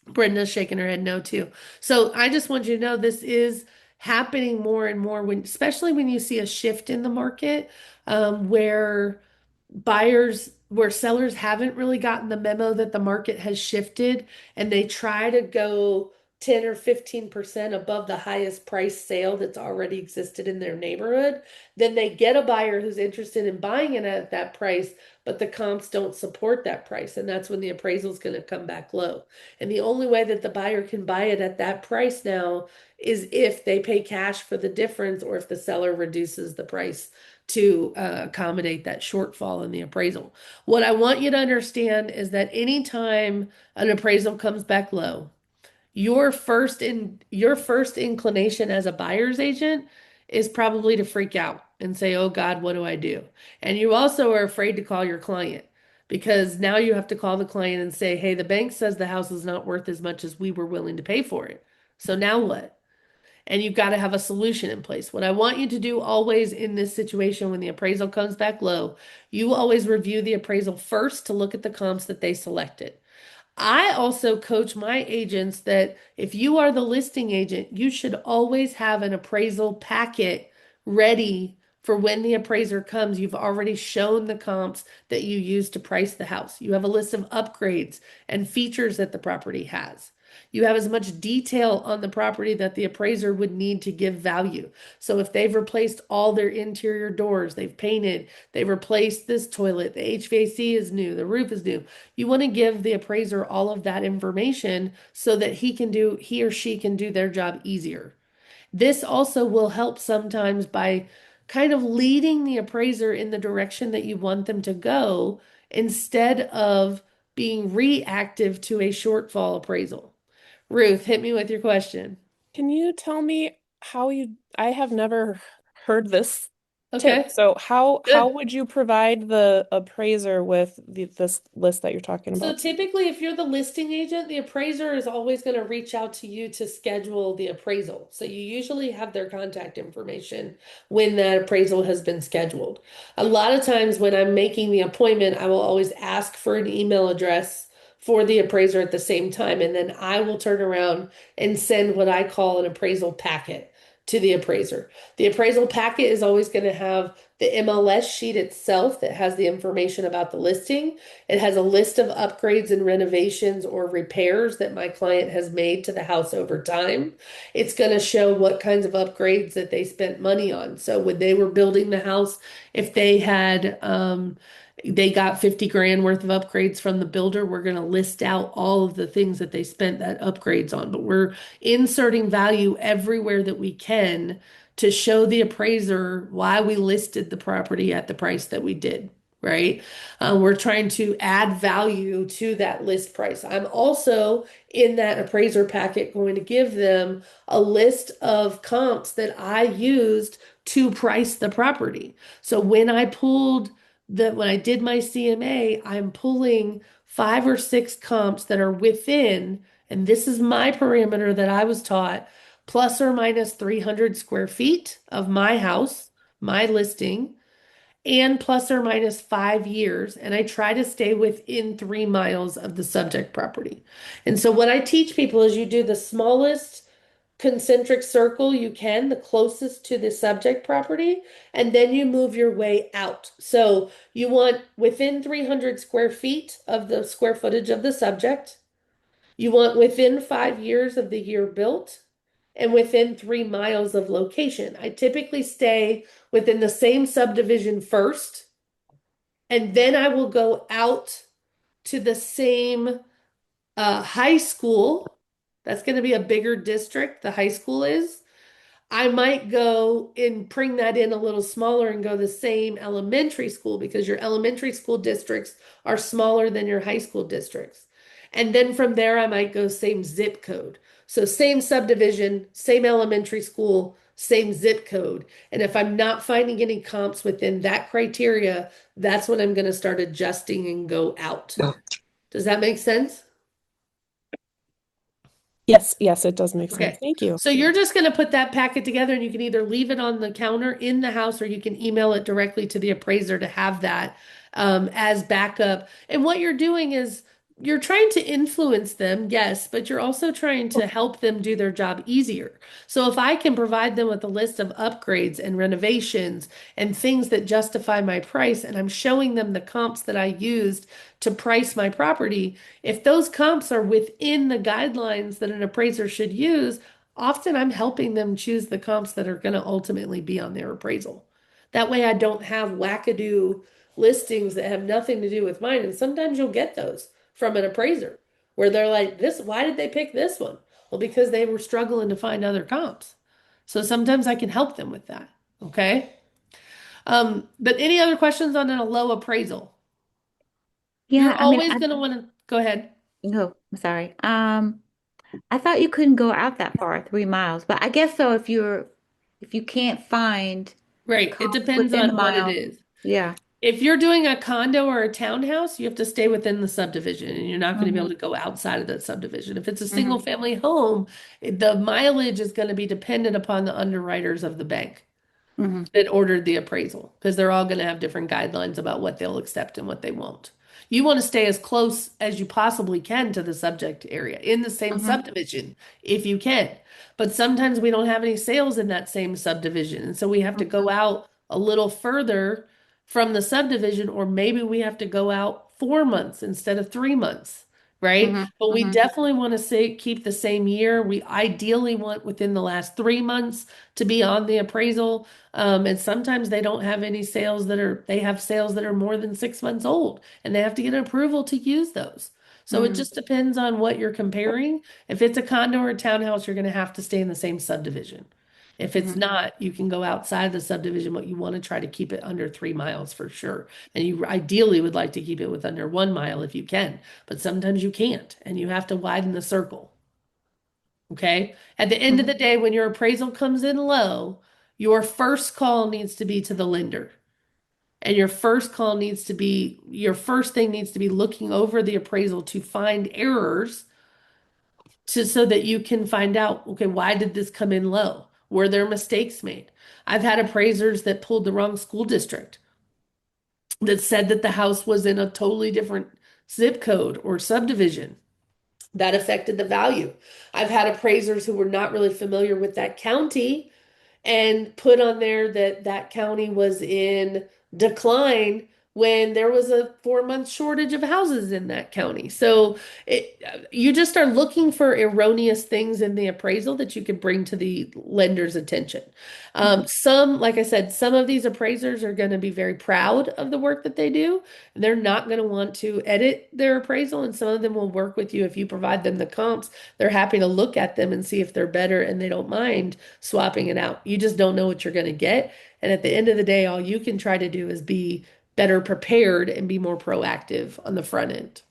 Speaker 1: Brenda's shaking her head no too. So I just want you to know this is happening more and more when, especially when you see a shift in the market, where where sellers haven't really gotten the memo that the market has shifted and they try to go 10 or 15% above the highest price sale that's already existed in their neighborhood. Then they get a buyer who's interested in buying it at that price, but the comps don't support that price. And that's when the appraisal is going to come back low. And the only way that the buyer can buy it at that price now is if they pay cash for the difference or if the seller reduces the price to accommodate that shortfall in the appraisal. What I want you to understand is that anytime an appraisal comes back low, your first inclination as a buyer's agent is probably to freak out and say, "Oh God, what do I do?" And you also are afraid to call your client because now you have to call the client and say, "Hey, the bank says the house is not worth as much as we were willing to pay for it. So now what?" And you've got to have a solution in place. What I want you to do always in this situation when the appraisal comes back low, you always review the appraisal first to look at the comps that they selected. I also coach my agents that if you are the listing agent, you should always have an appraisal packet ready for when the appraiser comes. You've already shown the comps that you use to price the house. You have a list of upgrades and features that the property has. You have as much detail on the property that the appraiser would need to give value. So if they've replaced all their interior doors, they've painted, they've replaced this toilet, the HVAC is new, the roof is new. You want to give the appraiser all of that information so that he or she can do their job easier. This also will help sometimes by kind of leading the appraiser in the direction that you want them to go instead of being reactive to a shortfall appraisal. Ruth, hit me with your question.
Speaker 3: Can you tell me how I have never heard this tip.
Speaker 1: Okay,
Speaker 3: So how
Speaker 1: good.
Speaker 3: would you provide the appraiser with this list that you're talking
Speaker 1: So
Speaker 3: about?
Speaker 1: typically, if you're the listing agent, the appraiser is always going to reach out to you to schedule the appraisal. So you usually have their contact information when that appraisal has been scheduled. A lot of times when I'm making the appointment, I will always ask for an email address for the appraiser at the same time, and then I will turn around and send what I call an appraisal packet to the appraiser. The appraisal packet is always going to have the MLS sheet itself that has the information about the listing. It has a list of upgrades and renovations or repairs that my client has made to the house over time. It's going to show what kinds of upgrades that they spent money on. So when they were building the house, if they got 50 grand worth of upgrades from the builder, we're going to list out all of the things that they spent that upgrades on. But we're inserting value everywhere that we can to show the appraiser why we listed the property at the price that we did. right? We're trying to add value to that list price. I'm also in that appraiser packet going to give them a list of comps that I used to price the property. So when I did my CMA, I'm pulling 5 or 6 comps that are within, and this is my parameter that I was taught, plus or minus 300 square feet of my house, my listing, and plus or minus 5 years. And I try to stay within 3 miles of the subject property. And so what I teach people is you do the smallest concentric circle you can, the closest to the subject property, and then you move your way out. So you want within 300 square feet of the square footage of the subject. You want within 5 years of the year built and within 3 miles of location. I typically stay within the same subdivision first, and then I will go out to the same high school. That's going to be a bigger district, the high school is. I might go and bring that in a little smaller and go the same elementary school because your elementary school districts are smaller than your high school districts. And then from there, I might go same zip code. So same subdivision, same elementary school, same zip code. And if I'm not finding any comps within that criteria, that's when I'm going to start adjusting and go out. Does that make sense?
Speaker 3: Yes, yes, it does make sense.
Speaker 1: Okay.
Speaker 3: Thank you.
Speaker 1: So you're just going to put that packet together and you can either leave it on the counter in the house or you can email it directly to the appraiser to have that as backup. And what you're doing is you're trying to influence them, yes, but you're also trying to help them do their job easier. So if I can provide them with a list of upgrades and renovations and things that justify my price, and I'm showing them the comps that I used to price my property, if those comps are within the guidelines that an appraiser should use, often I'm helping them choose the comps that are going to ultimately be on their appraisal. That way I don't have wackadoo listings that have nothing to do with mine. And sometimes you'll get those from an appraiser where they're like, why did they pick this one? Well, because they were struggling to find other comps. So sometimes I can help them with that. Okay. But any other questions on a low appraisal? You're
Speaker 2: Yeah, I mean,
Speaker 1: always going to want to go ahead.
Speaker 2: no, I'm sorry. I thought you couldn't go out that far, 3 miles, but I guess so if you can't find
Speaker 1: Right. It
Speaker 2: comps
Speaker 1: depends
Speaker 2: within the
Speaker 1: on what it
Speaker 2: mile.
Speaker 1: is.
Speaker 2: Yeah.
Speaker 1: If you're doing a condo or a townhouse, you have to stay within the subdivision and you're not going to be able
Speaker 2: Hmm.
Speaker 1: to go outside of that subdivision. If it's a single
Speaker 2: Hmm.
Speaker 1: family home, the mileage is going to be dependent upon the underwriters of the bank
Speaker 2: Hmm.
Speaker 1: that ordered the appraisal because they're all going to have different guidelines about what they'll accept and what they won't. You want to stay as close as you possibly can to the subject area in the same
Speaker 2: Hmm.
Speaker 1: subdivision if you can. But sometimes we don't have any sales in that same subdivision. And so we have to go out a little further from the subdivision, or maybe we have to go out 4 months instead of 3 months. Right.
Speaker 2: Hmm.
Speaker 1: But we
Speaker 2: Hmm.
Speaker 1: definitely want to say keep the same year. We ideally want within the last 3 months to be on the appraisal. And sometimes they don't have any sales they have sales that are more than 6 months old and they have to get approval to use those. So it
Speaker 2: Hmm.
Speaker 1: just depends on what you're comparing. If it's a condo or a townhouse, you're going to have to stay in the same subdivision. If it's
Speaker 2: Hmm.
Speaker 1: not, you can go outside the subdivision, but you want to try to keep it under 3 miles for sure. And you ideally would like to keep it with under 1 mile if you can, but sometimes you can't and you have to widen the circle. Okay. At the end of the
Speaker 2: Hmm.
Speaker 1: day, when your appraisal comes in low, your first call needs to be to the lender. And your first thing needs to be looking over the appraisal to find errors so that you can find out, okay, why did this come in low? Were there mistakes made? I've had appraisers that pulled the wrong school district that said that the house was in a totally different zip code or subdivision. That affected the value. I've had appraisers who were not really familiar with that county and put on there that that county was in decline when there was a 4 month shortage of houses in that county. So you just are looking for erroneous things in the appraisal that you could bring to the lender's attention. Like I said, some of these appraisers are going to be very proud of the work that they do. They're not going to want to edit their appraisal, and some of them will work with you if you provide them the comps. They're happy to look at them and see if they're better, and they don't mind swapping it out. You just don't know what you're going to get. And at the end of the day, all you can try to do is be better prepared and be more proactive on the front end.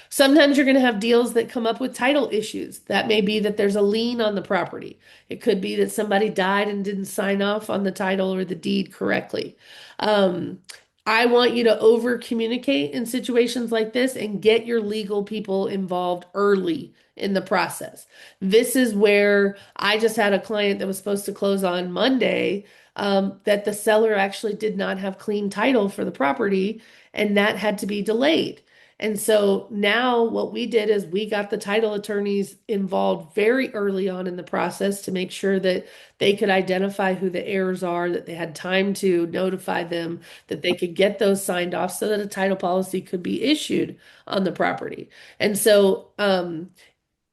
Speaker 1: Sometimes you're going to have deals that come up with title issues. That may be that there's a lien on the property. It could be that somebody died and didn't sign off on the title or the deed correctly. Um, I want you to over communicate in situations like this and get your legal people involved early in the process. This is where I just had a client that was supposed to close on Monday, that the seller actually did not have clean title for the property, and that had to be delayed. And so now what we did is we got the title attorneys involved very early on in the process to make sure that they could identify who the heirs are, that they had time to notify them, that they could get those signed off so that a title policy could be issued on the property. And so,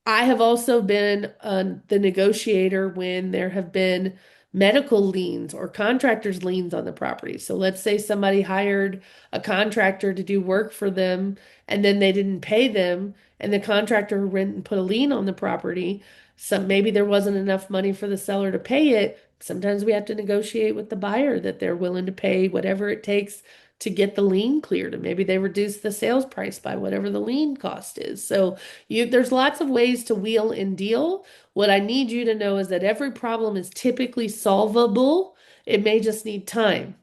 Speaker 1: I have also been the negotiator when there have been medical liens or contractors' liens on the property. So let's say somebody hired a contractor to do work for them and then they didn't pay them, and the contractor went and put a lien on the property. So maybe there wasn't enough money for the seller to pay it. Sometimes we have to negotiate with the buyer that they're willing to pay whatever it takes to get the lien cleared, and maybe they reduce the sales price by whatever the lien cost is. So there's lots of ways to wheel and deal. What I need you to know is that every problem is typically solvable. It may just need time.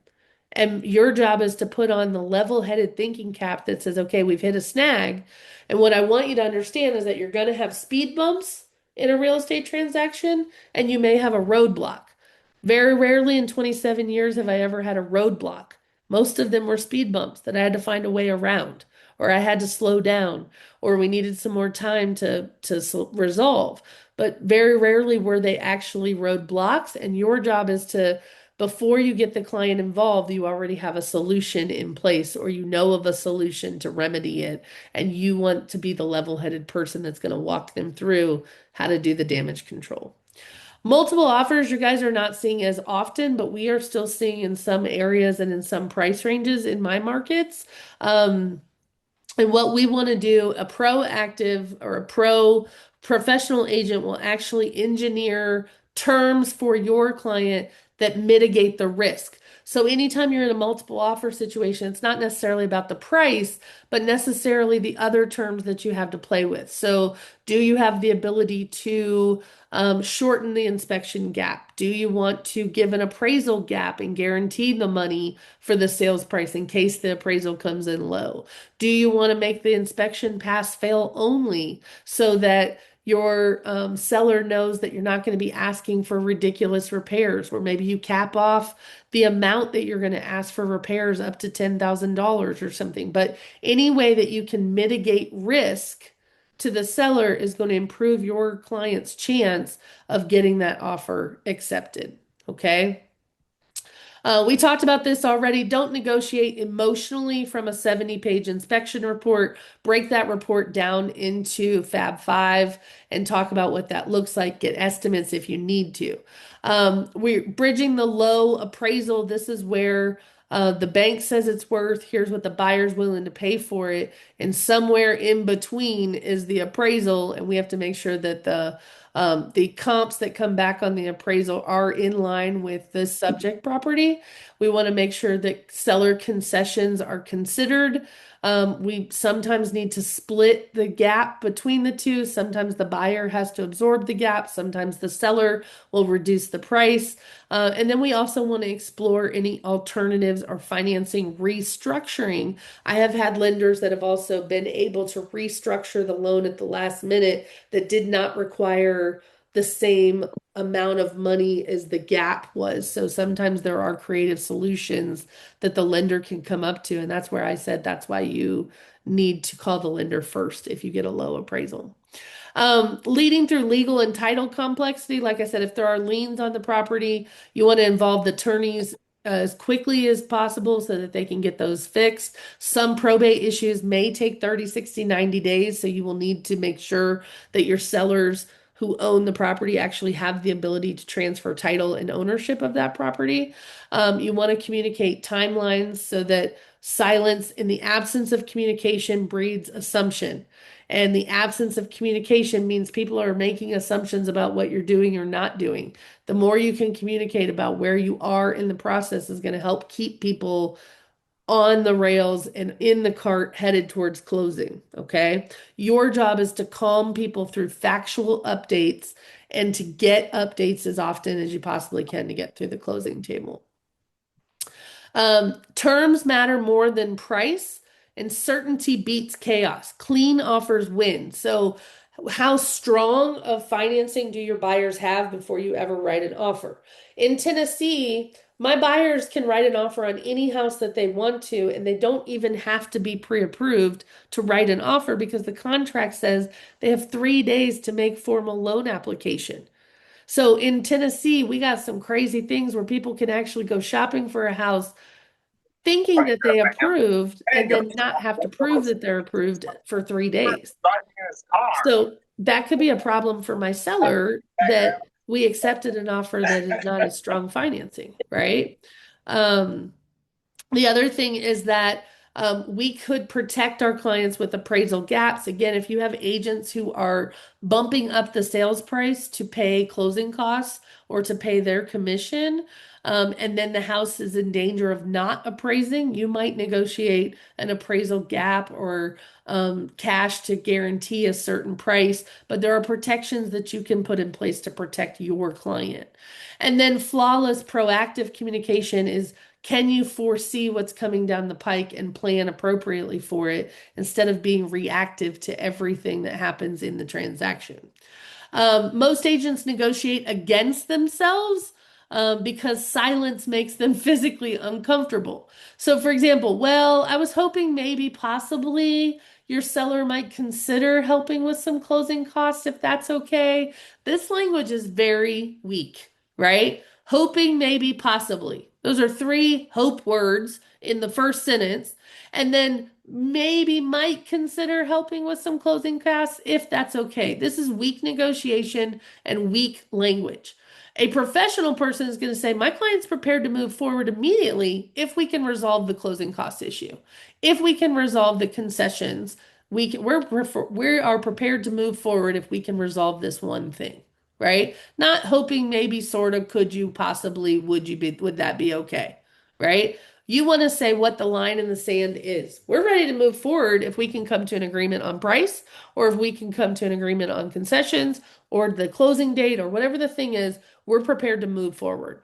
Speaker 1: And your job is to put on the level-headed thinking cap that says, okay, we've hit a snag. And what I want you to understand is that you're going to have speed bumps in a real estate transaction, and you may have a roadblock. Very rarely in 27 years have I ever had a roadblock. Most of them were speed bumps that I had to find a way around, or I had to slow down, or we needed some more time to resolve. But very rarely were they actually roadblocks. And your job is to, before you get the client involved, you already have a solution in place, or you know of a solution to remedy it. And you want to be the level-headed person that's going to walk them through how to do the damage control. Multiple offers, you guys are not seeing as often, but we are still seeing in some areas and in some price ranges in my markets. And what we want to do, a proactive or a professional agent will actually engineer terms for your client that mitigate the risk. So anytime you're in a multiple offer situation, it's not necessarily about the price, but necessarily the other terms that you have to play with. So do you have the ability to shorten the inspection gap? Do you want to give an appraisal gap and guarantee the money for the sales price in case the appraisal comes in low? Do you want to make the inspection pass fail only so that your seller knows that you're not going to be asking for ridiculous repairs, or maybe you cap off the amount that you're going to ask for repairs up to $10,000 or something. But any way that you can mitigate risk to the seller is going to improve your client's chance of getting that offer accepted. Okay. We talked about this already. Don't negotiate emotionally from a 70-page inspection report. Break that report down into Fab 5 and talk about what that looks like. Get estimates if you need to. We're bridging the low appraisal. This is where the bank says it's worth. Here's what the buyer's willing to pay for it. And somewhere in between is the appraisal. And we have to make sure that the comps that come back on the appraisal are in line with the subject property. We want to make sure that seller concessions are considered. We sometimes need to split the gap between the two. Sometimes the buyer has to absorb the gap. Sometimes the seller will reduce the price. And then we also want to explore any alternatives or financing restructuring. I have had lenders that have also been able to restructure the loan at the last minute that did not require the same amount of money as the gap was. So sometimes there are creative solutions that the lender can come up to. And that's where I said that's why you need to call the lender first if you get a low appraisal. Leading through legal and title complexity. Like I said, if there are liens on the property, you want to involve the attorneys as quickly as possible so that they can get those fixed. Some probate issues may take 30, 60, 90 days. So you will need to make sure that your sellers who own the property actually have the ability to transfer title and ownership of that property. You want to communicate timelines so that silence in the absence of communication breeds assumption. And the absence of communication means people are making assumptions about what you're doing or not doing. The more you can communicate about where you are in the process is going to help keep people on the rails and in the cart headed towards closing. Okay. Your job is to calm people through factual updates and to get updates as often as you possibly can to get through the closing table. Terms matter more than price, and certainty beats chaos. Clean offers win. So, how strong of financing do your buyers have before you ever write an offer? In Tennessee, my buyers can write an offer on any house that they want to, and they don't even have to be pre-approved to write an offer because the contract says they have 3 days to make formal loan application. So in Tennessee, we got some crazy things where people can actually go shopping for a house thinking that they approved and then not have to prove that they're approved for 3 days. So that could be a problem for my seller that we accepted an offer that is not as strong financing, right? Um, the other thing is that we could protect our clients with appraisal gaps. Again, if you have agents who are bumping up the sales price to pay closing costs or to pay their commission, and then the house is in danger of not appraising, you might negotiate an appraisal gap or cash to guarantee a certain price. But there are protections that you can put in place to protect your client. And then flawless proactive communication is, can you foresee what's coming down the pike and plan appropriately for it instead of being reactive to everything that happens in the transaction? Most agents negotiate against themselves because silence makes them physically uncomfortable. So, for example, well, I was hoping maybe possibly your seller might consider helping with some closing costs if that's okay. This language is very weak, right? Hoping maybe possibly. Those are three hope words in the first sentence. And then maybe might consider helping with some closing costs if that's okay. This is weak negotiation and weak language. A professional person is going to say, my client's prepared to move forward immediately if we can resolve the closing cost issue. If we can resolve the concessions, we are prepared to move forward if we can resolve this one thing, right? Not hoping maybe sort of could you possibly would that be okay, right? You want to say what the line in the sand is. We're ready to move forward if we can come to an agreement on price, or if we can come to an agreement on concessions, or the closing date, or whatever the thing is, we're prepared to move forward.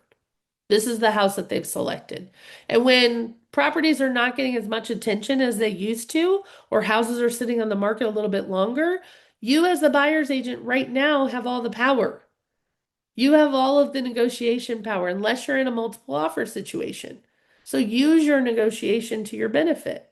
Speaker 1: This is the house that they've selected. And when properties are not getting as much attention as they used to, or houses are sitting on the market a little bit longer, you as the buyer's agent right now have all the power. You have all of the negotiation power unless you're in a multiple offer situation. So use your negotiation to your benefit.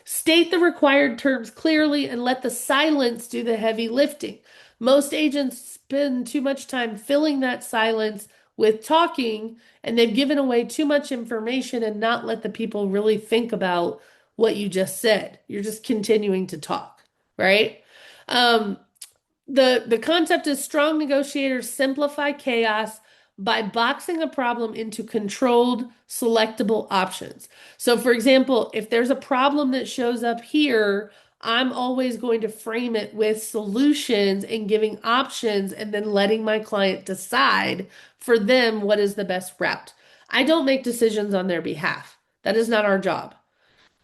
Speaker 1: State the required terms clearly and let the silence do the heavy lifting. Most agents spend too much time filling that silence with talking, and they've given away too much information and not let the people really think about what you just said. You're just continuing to talk, right? Um, the concept is strong negotiators simplify chaos by boxing a problem into controlled, selectable options. So, for example, if there's a problem that shows up here, I'm always going to frame it with solutions and giving options and then letting my client decide for them what is the best route. I don't make decisions on their behalf. That is not our job.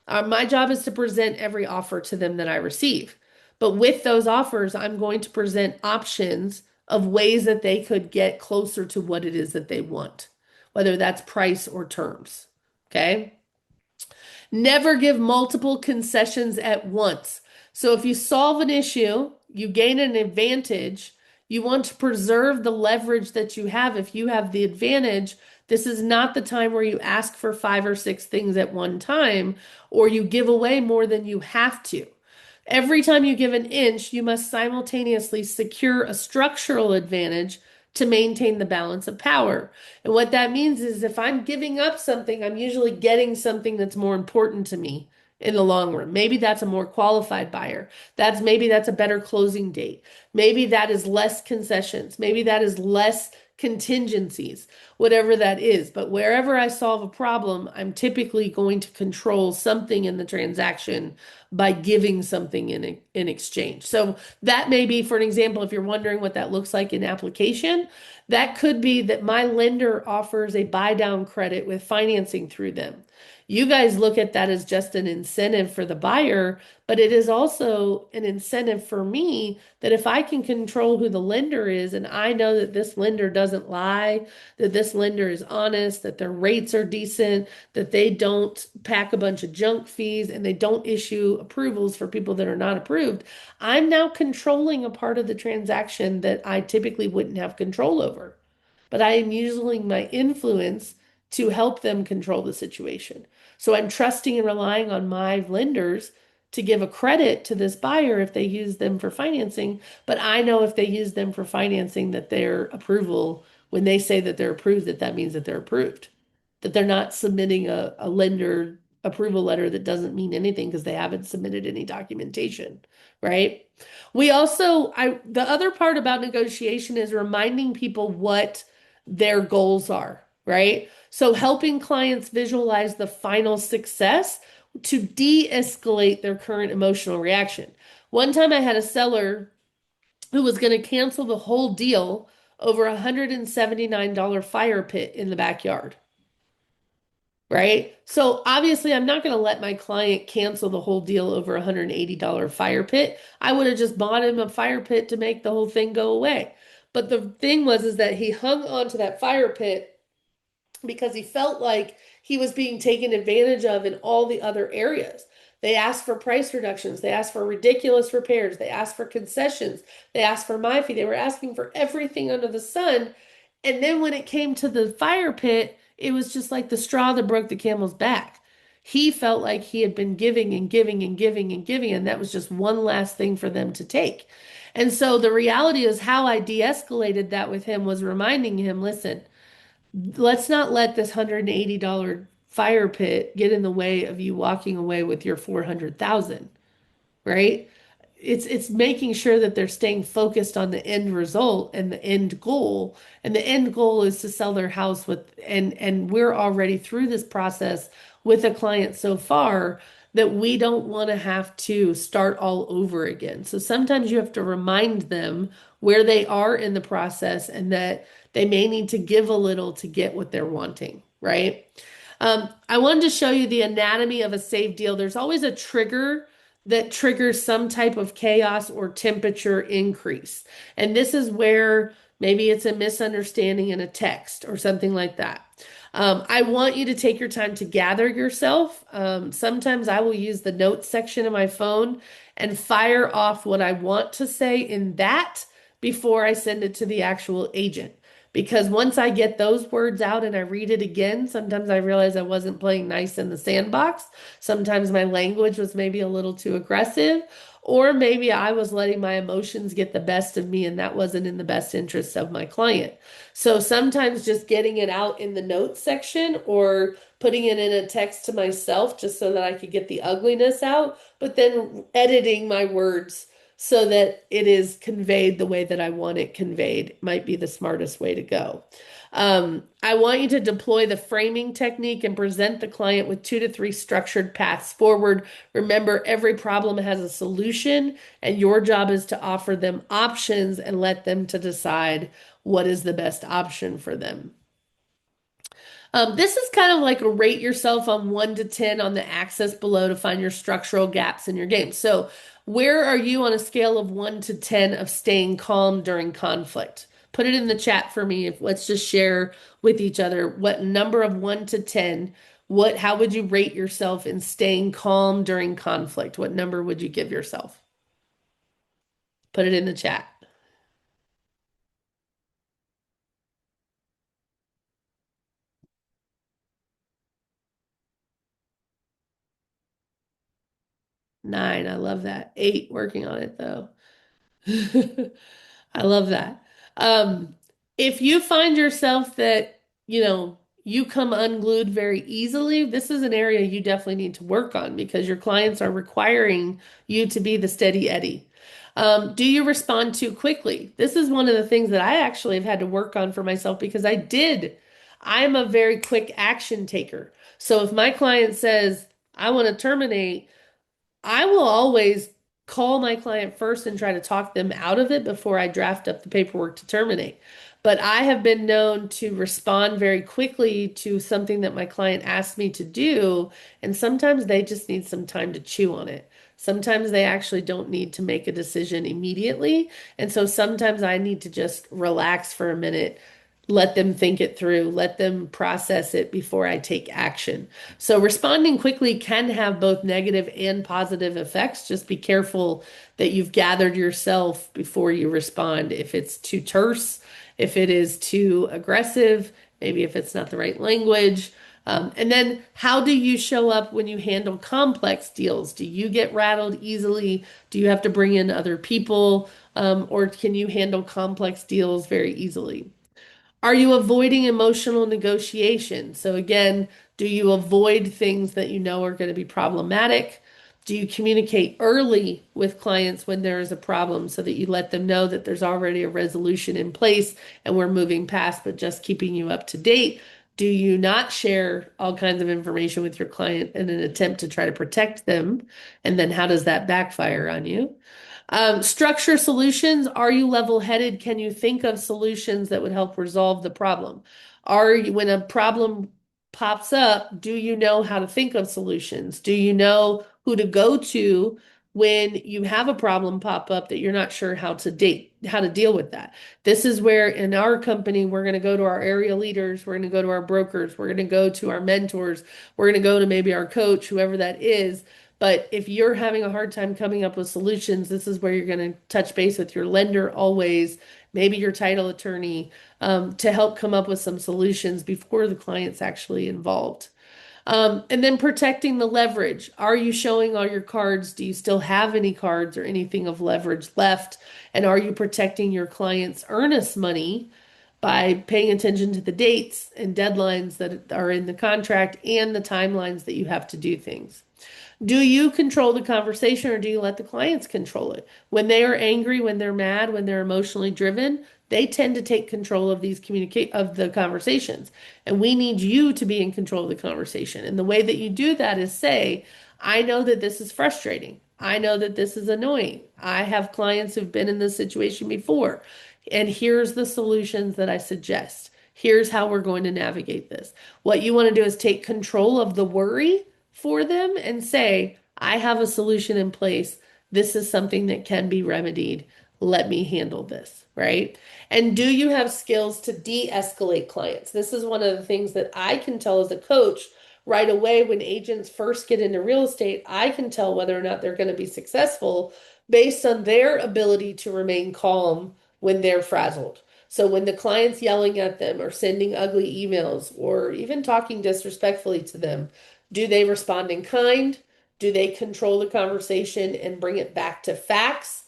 Speaker 1: My job is to present every offer to them that I receive. But with those offers, I'm going to present options of ways that they could get closer to what it is that they want, whether that's price or terms. Okay. Never give multiple concessions at once. So if you solve an issue, you gain an advantage. You want to preserve the leverage that you have. If you have the advantage, this is not the time where you ask for five or six things at one time, or you give away more than you have to. Every time you give an inch, you must simultaneously secure a structural advantage to maintain the balance of power. And what that means is if I'm giving up something, I'm usually getting something that's more important to me in the long run. Maybe that's a more qualified buyer. Maybe that's a better closing date. Maybe that is less concessions. Maybe that is less contingencies, whatever that is. But wherever I solve a problem, I'm typically going to control something in the transaction by giving something in exchange. So that may be, for an example, if you're wondering what that looks like in application, that could be that my lender offers a buy down credit with financing through them. You guys look at that as just an incentive for the buyer, but it is also an incentive for me that if I can control who the lender is and I know that this lender doesn't lie, that this lender is honest, that their rates are decent, that they don't pack a bunch of junk fees and they don't issue approvals for people that are not approved, I'm now controlling a part of the transaction that I typically wouldn't have control over. But I am using my influence to help them control the situation. So I'm trusting and relying on my lenders to give a credit to this buyer if they use them for financing, but I know if they use them for financing that their approval, when they say that they're approved, that that means that they're approved, that they're not submitting a lender approval letter that doesn't mean anything because they haven't submitted any documentation, right? We also, the other part about negotiation is reminding people what their goals are, right? So helping clients visualize the final success to de-escalate their current emotional reaction. One time I had a seller who was going to cancel the whole deal over a $179 fire pit in the backyard. Right? So obviously, I'm not going to let my client cancel the whole deal over a $180 fire pit. I would have just bought him a fire pit to make the whole thing go away. But the thing was is that he hung on to that fire pit because he felt like he was being taken advantage of in all the other areas. They asked for price reductions. They asked for ridiculous repairs. They asked for concessions. They asked for my fee. They were asking for everything under the sun. And then when it came to the fire pit, it was just like the straw that broke the camel's back. He felt like he had been giving and giving and giving and giving, and that was just one last thing for them to take. And so the reality is how I de-escalated that with him was reminding him, listen, let's not let this $180 fire pit get in the way of you walking away with your 400,000, right? It's making sure that they're staying focused on the end result and the end goal. And the end goal is to sell their house with and we're already through this process with a client so far that we don't want to have to start all over again. So sometimes you have to remind them where they are in the process and that they may need to give a little to get what they're wanting, right? I wanted to show you the anatomy of a saved deal. There's always a trigger that triggers some type of chaos or temperature increase. And this is where maybe it's a misunderstanding in a text or something like that. I want you to take your time to gather yourself. Sometimes I will use the notes section of my phone and fire off what I want to say in that before I send it to the actual agent. Because once I get those words out and I read it again, sometimes I realize I wasn't playing nice in the sandbox. Sometimes my language was maybe a little too aggressive, or maybe I was letting my emotions get the best of me and that wasn't in the best interest of my client. So sometimes just getting it out in the notes section or putting it in a text to myself just so that I could get the ugliness out, but then editing my words so that it is conveyed the way that I want it conveyed might be the smartest way to go. I want you to deploy the framing technique and present the client with 2 to 3 structured paths forward. Remember, every problem has a solution, and your job is to offer them options and let them to decide what is the best option for them. This is kind of like a rate yourself on 1 to 10 on the axis below to find your structural gaps in your game. So, where are you on a scale of 1 to 10 of staying calm during conflict? Put it in the chat for me. If let's just share with each other what number of 1 to 10, how would you rate yourself in staying calm during conflict? What number would you give yourself? Put it in the chat. Nine. I love that. Eight, working on it though. I love that. Um, if you find yourself that, you come unglued very easily, this is an area you definitely need to work on because your clients are requiring you to be the steady Eddie. Do you respond too quickly? This is one of the things that I actually have had to work on for myself because I did. I'm a very quick action taker. So if my client says, I want to terminate, I will always call my client first and try to talk them out of it before I draft up the paperwork to terminate. But I have been known to respond very quickly to something that my client asked me to do, and sometimes they just need some time to chew on it. Sometimes they actually don't need to make a decision immediately. And so sometimes I need to just relax for a minute, let them think it through, let them process it before I take action. So responding quickly can have both negative and positive effects. Just be careful that you've gathered yourself before you respond. If it's too terse, if it is too aggressive, maybe if it's not the right language. And then how do you show up when you handle complex deals? Do you get rattled easily? Do you have to bring in other people? Or can you handle complex deals very easily? Are you avoiding emotional negotiation? So again, do you avoid things that you know are going to be problematic? Do you communicate early with clients when there is a problem so that you let them know that there's already a resolution in place and we're moving past, but just keeping you up to date? Do you not share all kinds of information with your client in an attempt to try to protect them? And then how does that backfire on you? Structure solutions. Are you level-headed? Can you think of solutions that would help resolve the problem? Are you, when a problem pops up, do you know how to think of solutions? Do you know who to go to when you have a problem pop up that you're not sure how to deal with that? This is where in our company, we're going to go to our area leaders, we're going to go to our brokers, we're going to go to our mentors, we're going to go to maybe our coach, whoever that is. But if you're having a hard time coming up with solutions, this is where you're going to touch base with your lender always, maybe your title attorney, to help come up with some solutions before the client's actually involved. And then protecting the leverage. Are you showing all your cards? Do you still have any cards or anything of leverage left? And are you protecting your client's earnest money by paying attention to the dates and deadlines that are in the contract and the timelines that you have to do things? Do you control the conversation or do you let the clients control it? When they are angry, when they're mad, when they're emotionally driven, they tend to take control of these communicate of the conversations. And we need you to be in control of the conversation. And the way that you do that is say, I know that this is frustrating. I know that this is annoying. I have clients who've been in this situation before. And here's the solutions that I suggest. Here's how we're going to navigate this. What you want to do is take control of the worry for them and say, I have a solution in place. This is something that can be remedied. Let me handle this, right? And do you have skills to de-escalate clients? This is one of the things that I can tell as a coach right away when agents first get into real estate. I can tell whether or not they're going to be successful based on their ability to remain calm when they're frazzled. So when the client's yelling at them or sending ugly emails or even talking disrespectfully to them, do they respond in kind? Do they control the conversation and bring it back to facts?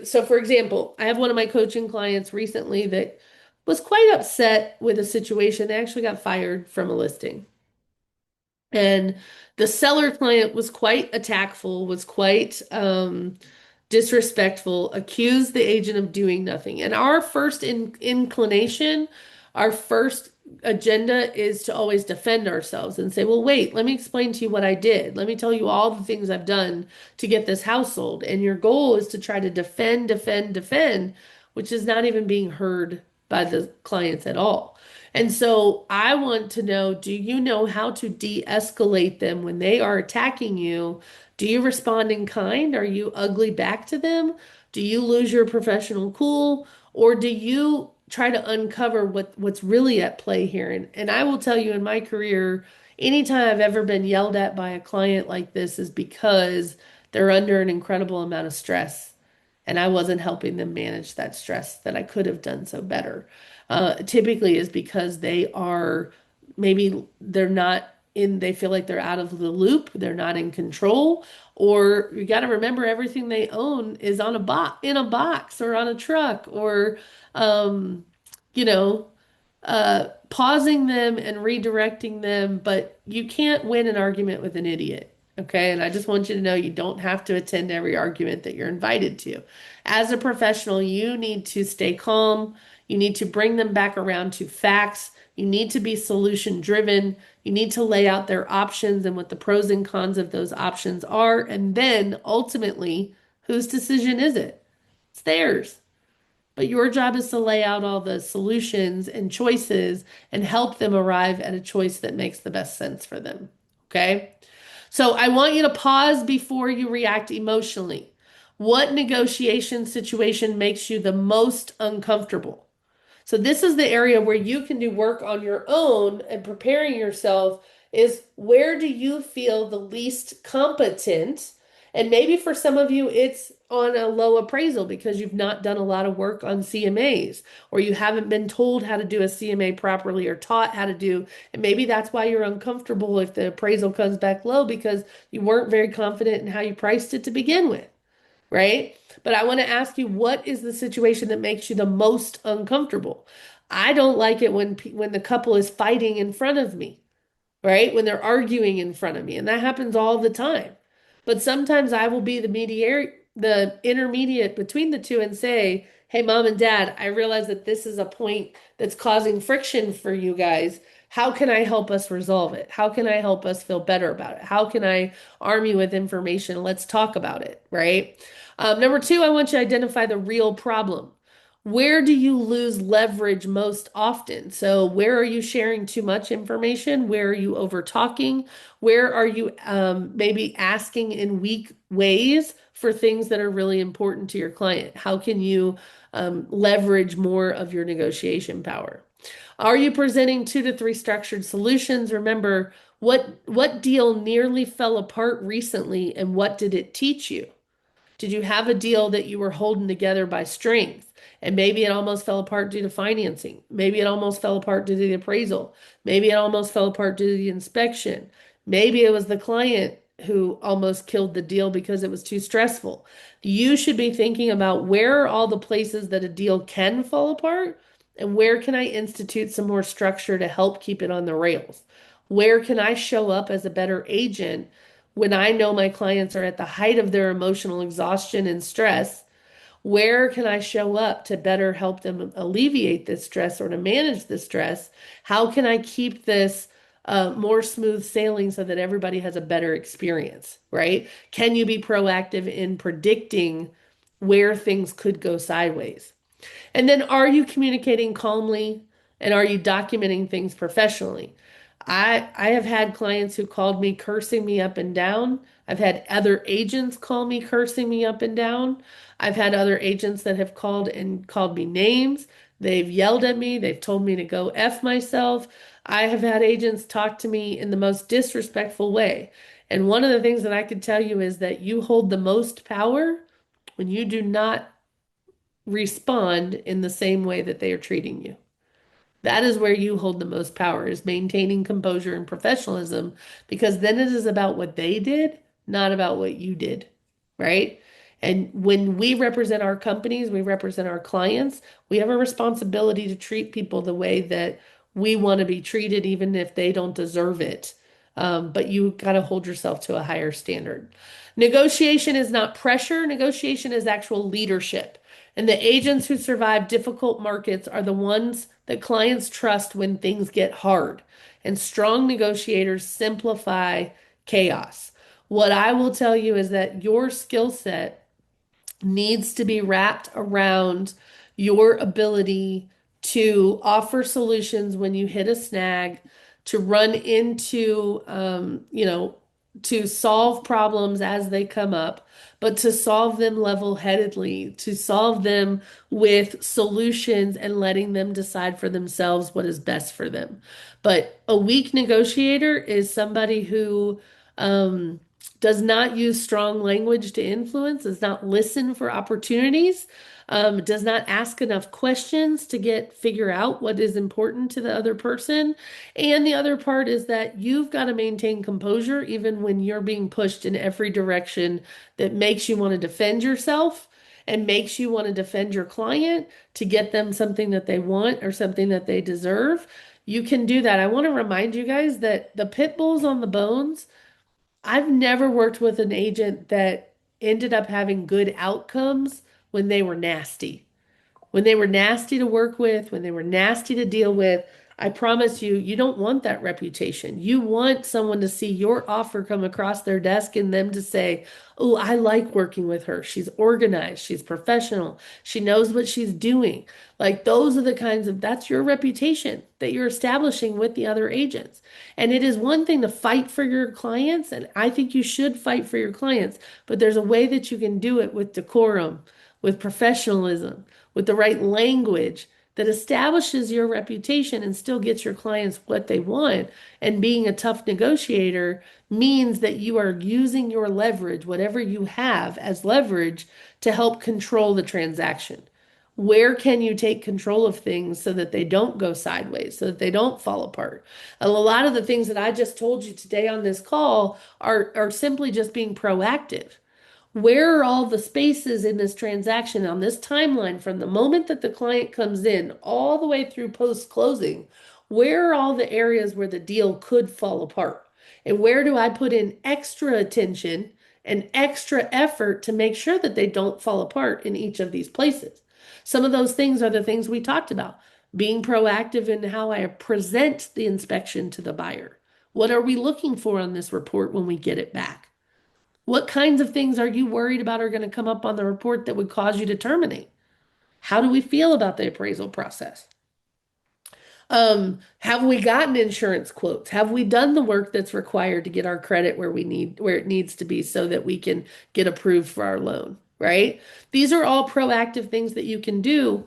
Speaker 1: So for example, I have one of my coaching clients recently that was quite upset with a situation. They actually got fired from a listing. And the seller client was quite attackful, was quite disrespectful, accused the agent of doing nothing. And our first inclination, our first agenda is to always defend ourselves and say, well, wait, let me explain to you what I did. Let me tell you all the things I've done to get this house sold. And your goal is to try to defend, defend, defend, which is not even being heard by the clients at all. And so I want to know, do you know how to de-escalate them when they are attacking you? Do you respond in kind? Are you ugly back to them? Do you lose your professional cool? Or do you try to uncover what's really at play here? And I will tell you in my career, anytime I've ever been yelled at by a client like this is because they're under an incredible amount of stress and I wasn't helping them manage that stress that I could have done so better. Typically is because they are maybe they're not in, they feel like they're out of the loop, they're not in control, or you got to remember everything they own is on a box, in a box or on a truck, or um, you know, pausing them and redirecting them, but you can't win an argument with an idiot. Okay. And I just want you to know you don't have to attend every argument that you're invited to. As a professional, you need to stay calm. You need to bring them back around to facts. You need to be solution driven. You need to lay out their options and what the pros and cons of those options are. And then ultimately, whose decision is it? It's theirs. But your job is to lay out all the solutions and choices and help them arrive at a choice that makes the best sense for them. Okay? So I want you to pause before you react emotionally. What negotiation situation makes you the most uncomfortable? So this is the area where you can do work on your own and preparing yourself is where do you feel the least competent? And maybe for some of you, it's on a low appraisal because you've not done a lot of work on CMAs or you haven't been told how to do a CMA properly or taught how to do. And maybe that's why you're uncomfortable if the appraisal comes back low because you weren't very confident in how you priced it to begin with, right? But I want to ask you, what is the situation that makes you the most uncomfortable? I don't like it when the couple is fighting in front of me, right? When they're arguing in front of me, and that happens all the time. But sometimes I will be the mediator, the intermediate between the two and say, "Hey, mom and dad, I realize that this is a point that's causing friction for you guys. How can I help us resolve it? How can I help us feel better about it? How can I arm you with information? Let's talk about it," right? Number two, I want you to identify the real problem. Where do you lose leverage most often? So, where are you sharing too much information? Where are you over talking? Where are you maybe asking in weak ways for things that are really important to your client? How can you leverage more of your negotiation power? Are you presenting two to three structured solutions? Remember, what deal nearly fell apart recently and what did it teach you? Did you have a deal that you were holding together by strength? And maybe it almost fell apart due to financing. Maybe it almost fell apart due to the appraisal. Maybe it almost fell apart due to the inspection. Maybe it was the client who almost killed the deal because it was too stressful. You should be thinking about where are all the places that a deal can fall apart and where can I institute some more structure to help keep it on the rails? Where can I show up as a better agent when I know my clients are at the height of their emotional exhaustion and stress? Where can I show up to better help them alleviate this stress or to manage the stress? How can I keep this more smooth sailing so that everybody has a better experience, right? Can you be proactive in predicting where things could go sideways? And then are you communicating calmly and are you documenting things professionally? I have had clients who called me cursing me up and down. I've had other agents call me cursing me up and down. I've had other agents that have called and called me names. They've yelled at me. They've told me to go F myself. I have had agents talk to me in the most disrespectful way. And one of the things that I could tell you is that you hold the most power when you do not respond in the same way that they are treating you. That is where you hold the most power, is maintaining composure and professionalism, because then it is about what they did, not about what you did, right? And when we represent our companies, we represent our clients, we have a responsibility to treat people the way that we want to be treated, even if they don't deserve it. But you got to hold yourself to a higher standard. Negotiation is not pressure, negotiation is actual leadership. And the agents who survive difficult markets are the ones that clients trust when things get hard. And strong negotiators simplify chaos. What I will tell you is that your skill set needs to be wrapped around your ability to offer solutions when you hit a snag, to run into, to solve problems as they come up, but to solve them level-headedly, to solve them with solutions and letting them decide for themselves what is best for them. But a weak negotiator is somebody who, does not use strong language to influence, does not listen for opportunities, does not ask enough questions to figure out what is important to the other person. And the other part is that you've got to maintain composure even when you're being pushed in every direction that makes you want to defend yourself and makes you want to defend your client to get them something that they want or something that they deserve. You can do that. I want to remind you guys that the pit bulls on the bones, I've never worked with an agent that ended up having good outcomes when they were nasty. When they were nasty to work with, when they were nasty to deal with, I promise you, you don't want that reputation. You want someone to see your offer come across their desk and them to say, "Oh, I like working with her. She's organized, she's professional, she knows what she's doing." Like those are the kinds of, that's your reputation that you're establishing with the other agents. And it is one thing to fight for your clients, and I think you should fight for your clients, but there's a way that you can do it with decorum, with professionalism, with the right language that establishes your reputation and still gets your clients what they want. And being a tough negotiator means that you are using your leverage, whatever you have as leverage, to help control the transaction. Where can you take control of things so that they don't go sideways, so that they don't fall apart? And a lot of the things that I just told you today on this call are simply just being proactive. Where are all the spaces in this transaction on this timeline from the moment that the client comes in all the way through post closing? Where are all the areas where the deal could fall apart? And where do I put in extra attention and extra effort to make sure that they don't fall apart in each of these places? Some of those things are the things we talked about. Being proactive in how I present the inspection to the buyer. What are we looking for on this report when we get it back? What kinds of things are you worried about are going to come up on the report that would cause you to terminate? How do we feel about the appraisal process? Have we gotten insurance quotes? Have we done the work that's required to get our credit where it needs to be so that we can get approved for our loan, right? These are all proactive things that you can do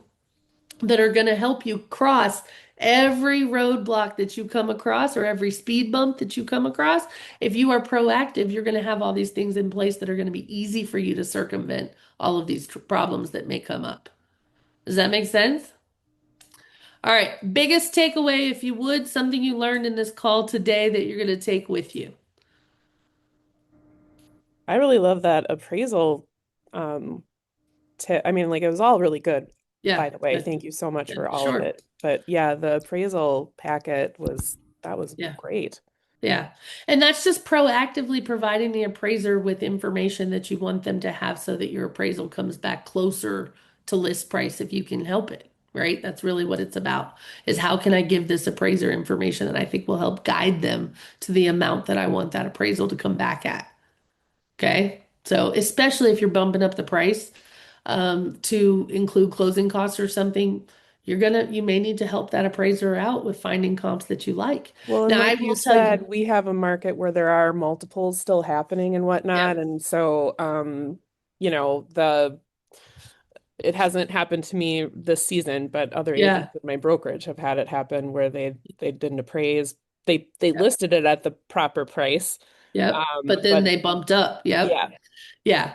Speaker 1: that are going to help you cross every roadblock that you come across or every speed bump that you come across. If you are proactive, you're going to have all these things in place that are going to be easy for you to circumvent all of these problems that may come up. Does that make sense? All right, biggest takeaway, if you would, something you learned in this call today that you're going to take with you.
Speaker 3: I really love that appraisal um tip. I mean, like it was all really good,
Speaker 1: Yeah,
Speaker 3: by the way.
Speaker 1: good.
Speaker 3: Thank you so much
Speaker 1: Yeah,
Speaker 3: for all of
Speaker 1: sure.
Speaker 3: it. But yeah, the appraisal packet was that was
Speaker 1: Yeah.
Speaker 3: great.
Speaker 1: Yeah. And that's just proactively providing the appraiser with information that you want them to have so that your appraisal comes back closer to list price if you can help it, right? That's really what it's about, is how can I give this appraiser information that I think will help guide them to the amount that I want that appraisal to come back at. Okay. So especially if you're bumping up the price to include closing costs or something, you may need to help that appraiser out with finding comps that you like.
Speaker 3: Well, and
Speaker 1: Now, I
Speaker 3: like you
Speaker 1: will tell you,
Speaker 3: said, we have a market where there are multiples still happening and whatnot.
Speaker 1: yep,
Speaker 3: And so, the it hasn't happened to me this season, but other
Speaker 1: yeah.
Speaker 3: agents in my brokerage have had it happen where they didn't appraise. They
Speaker 1: Yep.
Speaker 3: listed it at the proper price.
Speaker 1: Yep. But then
Speaker 3: But
Speaker 1: they bumped up. Yep.
Speaker 3: yeah.
Speaker 1: Yeah.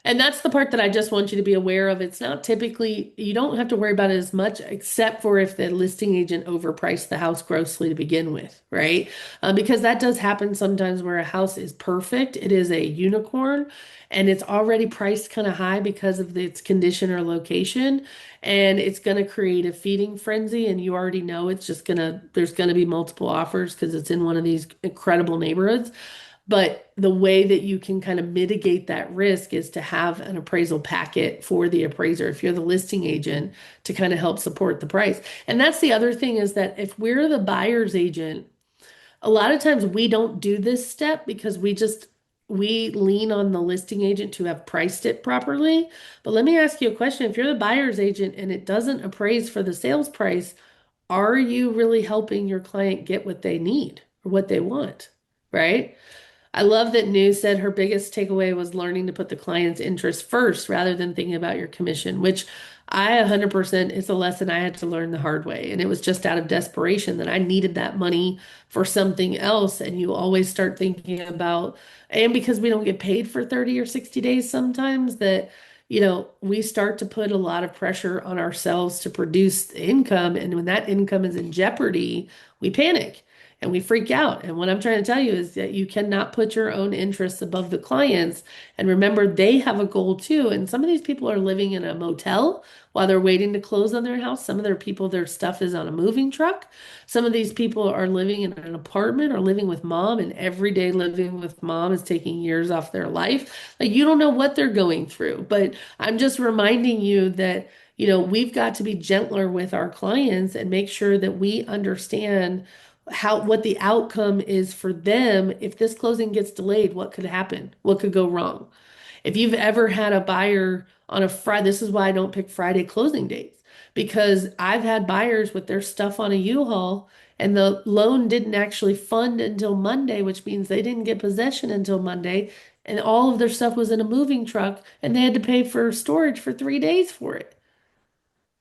Speaker 1: And that's the part that I just want you to be aware of. It's not typically, you don't have to worry about it as much, except for if the listing agent overpriced the house grossly to begin with, right? Because that does happen sometimes where a house is perfect, it is a unicorn, and it's already priced kind of high because of its condition or location. And it's going to create a feeding frenzy. And you already know it's just there's going to be multiple offers because it's in one of these incredible neighborhoods. But the way that you can kind of mitigate that risk is to have an appraisal packet for the appraiser, if you're the listing agent, to kind of help support the price. And that's the other thing, is that if we're the buyer's agent, a lot of times we don't do this step because we lean on the listing agent to have priced it properly. But let me ask you a question. If you're the buyer's agent and it doesn't appraise for the sales price, are you really helping your client get what they need or what they want? Right? I love that New said her biggest takeaway was learning to put the client's interest first rather than thinking about your commission, which I 100%, it's a lesson I had to learn the hard way. And it was just out of desperation that I needed that money for something else. And you always start thinking about, and because we don't get paid for 30 or 60 days sometimes, that, we start to put a lot of pressure on ourselves to produce income. And when that income is in jeopardy, we panic. and we freak out. And what I'm trying to tell you is that you cannot put your own interests above the clients. And remember, they have a goal too. And some of these people are living in a motel while they're waiting to close on their house. Some of their people, their stuff is on a moving truck. Some of these people are living in an apartment or living with mom, and every day living with mom is taking years off their life. Like you don't know what they're going through. But I'm just reminding you that, we've got to be gentler with our clients and make sure that we understand what the outcome is for them. If this closing gets delayed, what could happen? What could go wrong? If you've ever had a buyer on a Friday, this is why I don't pick Friday closing dates, because I've had buyers with their stuff on a U-Haul and the loan didn't actually fund until Monday, which means they didn't get possession until Monday. And all of their stuff was in a moving truck and they had to pay for storage for 3 days for it.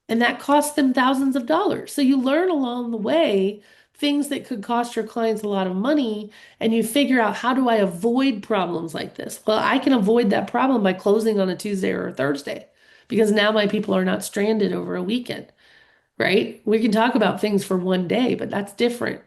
Speaker 1: And that cost them thousands of dollars. So you learn along the way things that could cost your clients a lot of money, and you figure out, how do I avoid problems like this? Well, I can avoid that problem by closing on a Tuesday or a Thursday because now my people are not stranded over a weekend, right? We can talk about things for one day, but that's different.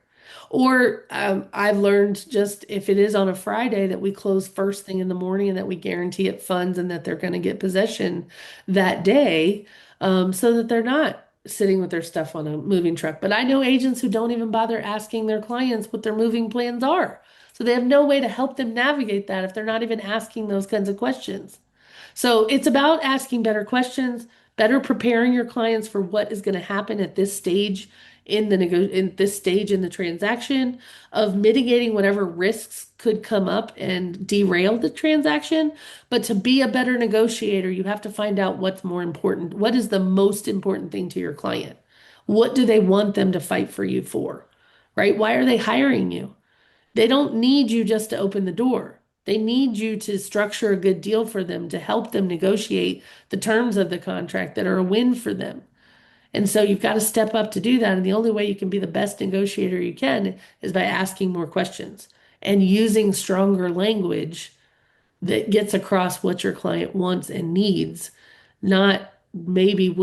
Speaker 1: Or I've learned, just if it is on a Friday, that we close first thing in the morning and that we guarantee it funds and that they're going to get possession that day, so that they're not sitting with their stuff on a moving truck. But I know agents who don't even bother asking their clients what their moving plans are. So they have no way to help them navigate that if they're not even asking those kinds of questions. So it's about asking better questions, better preparing your clients for what is going to happen at this stage in this stage in the transaction, of mitigating whatever risks could come up and derail the transaction. But to be a better negotiator, you have to find out what's more important. What is the most important thing to your client? What do they want them to fight for you for? Right? Why are they hiring you? They don't need you just to open the door. They need you to structure a good deal for them, to help them negotiate the terms of the contract that are a win for them. And so you've got to step up to do that. And the only way you can be the best negotiator you can is by asking more questions and using stronger language that gets across what your client wants and needs, not maybe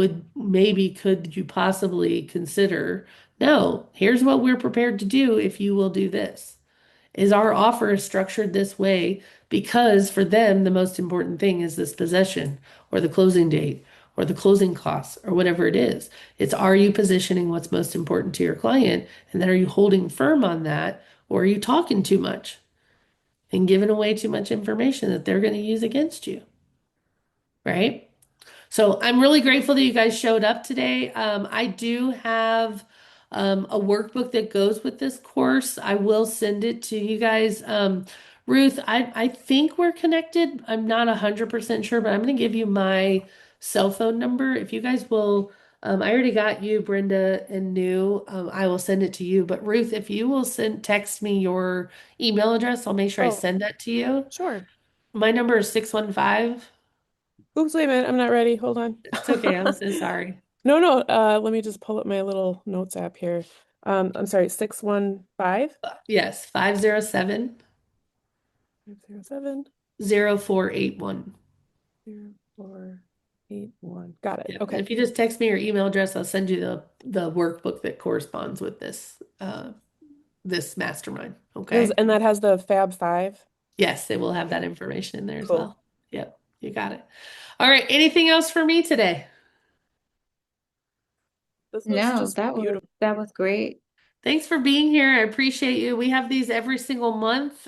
Speaker 1: could you possibly consider. No, here's what we're prepared to do if you will do this. Is our offer structured this way because for them, the most important thing is this possession or the closing date or the closing costs or whatever it is. It's, are you positioning what's most important to your client? And then are you holding firm on that, or are you talking too much and giving away too much information that they're going to use against you? Right? So I'm really grateful that you guys showed up today. I do have a workbook that goes with this course. I will send it to you guys. Ruth, I think we're connected. I'm not 100% sure, but I'm going to give you my cell phone number. If you guys will, I already got you, Brenda and New. I will send it to you. But Ruth, if you will text me your email address, I'll make sure I
Speaker 3: Oh,
Speaker 1: send that to you.
Speaker 3: sure.
Speaker 1: My number is 615.
Speaker 3: Oops, wait a minute. I'm not ready. Hold on.
Speaker 1: It's okay. I'm so sorry.
Speaker 3: No, no. Let me just pull up my little notes app here. I'm sorry, 615
Speaker 1: Yes, 507
Speaker 3: 507
Speaker 1: 0481.
Speaker 3: 0481. Got it.
Speaker 1: Yep. And
Speaker 3: Okay.
Speaker 1: if you just text me your email address, I'll send you the workbook that corresponds with this mastermind. Okay.
Speaker 3: And that has the Fab Five.
Speaker 1: Yes, it will have that information in there as
Speaker 3: Cool.
Speaker 1: well. Yep, you got it. All right. Anything else for me today?
Speaker 3: This was
Speaker 2: No,
Speaker 3: just beautiful.
Speaker 2: that was great.
Speaker 1: Thanks for being here. I appreciate you. We have these every single month.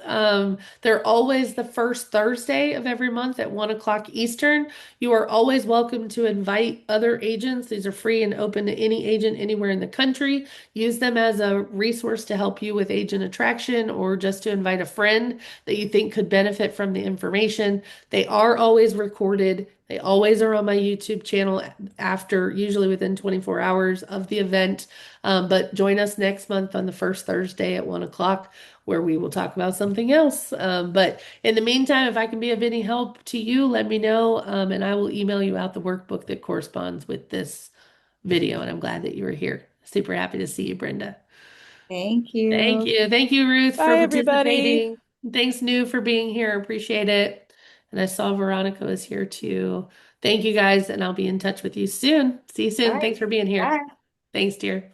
Speaker 1: They're always the first Thursday of every month at 1 o'clock Eastern. You are always welcome to invite other agents. These are free and open to any agent anywhere in the country. Use them as a resource to help you with agent attraction, or just to invite a friend that you think could benefit from the information. They are always recorded. They always are on my YouTube channel after, usually within 24 hours of the event. But join us next month on the first Thursday at 1 o'clock, where we will talk about something else. But in the meantime, if I can be of any help to you, let me know, and I will email you out the workbook that corresponds with this video. And I'm glad that you were here. Super happy to see you, Brenda.
Speaker 2: Thank
Speaker 1: Thank
Speaker 2: you.
Speaker 1: you. Thank you, Ruth, for
Speaker 3: Bye, everybody.
Speaker 1: participating. Thanks, New, for being here. Appreciate it. And I saw Veronica was here too. Thank you guys, and I'll be in touch with you soon. See you
Speaker 2: All
Speaker 1: soon.
Speaker 2: right.
Speaker 1: Thanks for being here.
Speaker 2: Bye.
Speaker 1: Thanks, dear. Bye.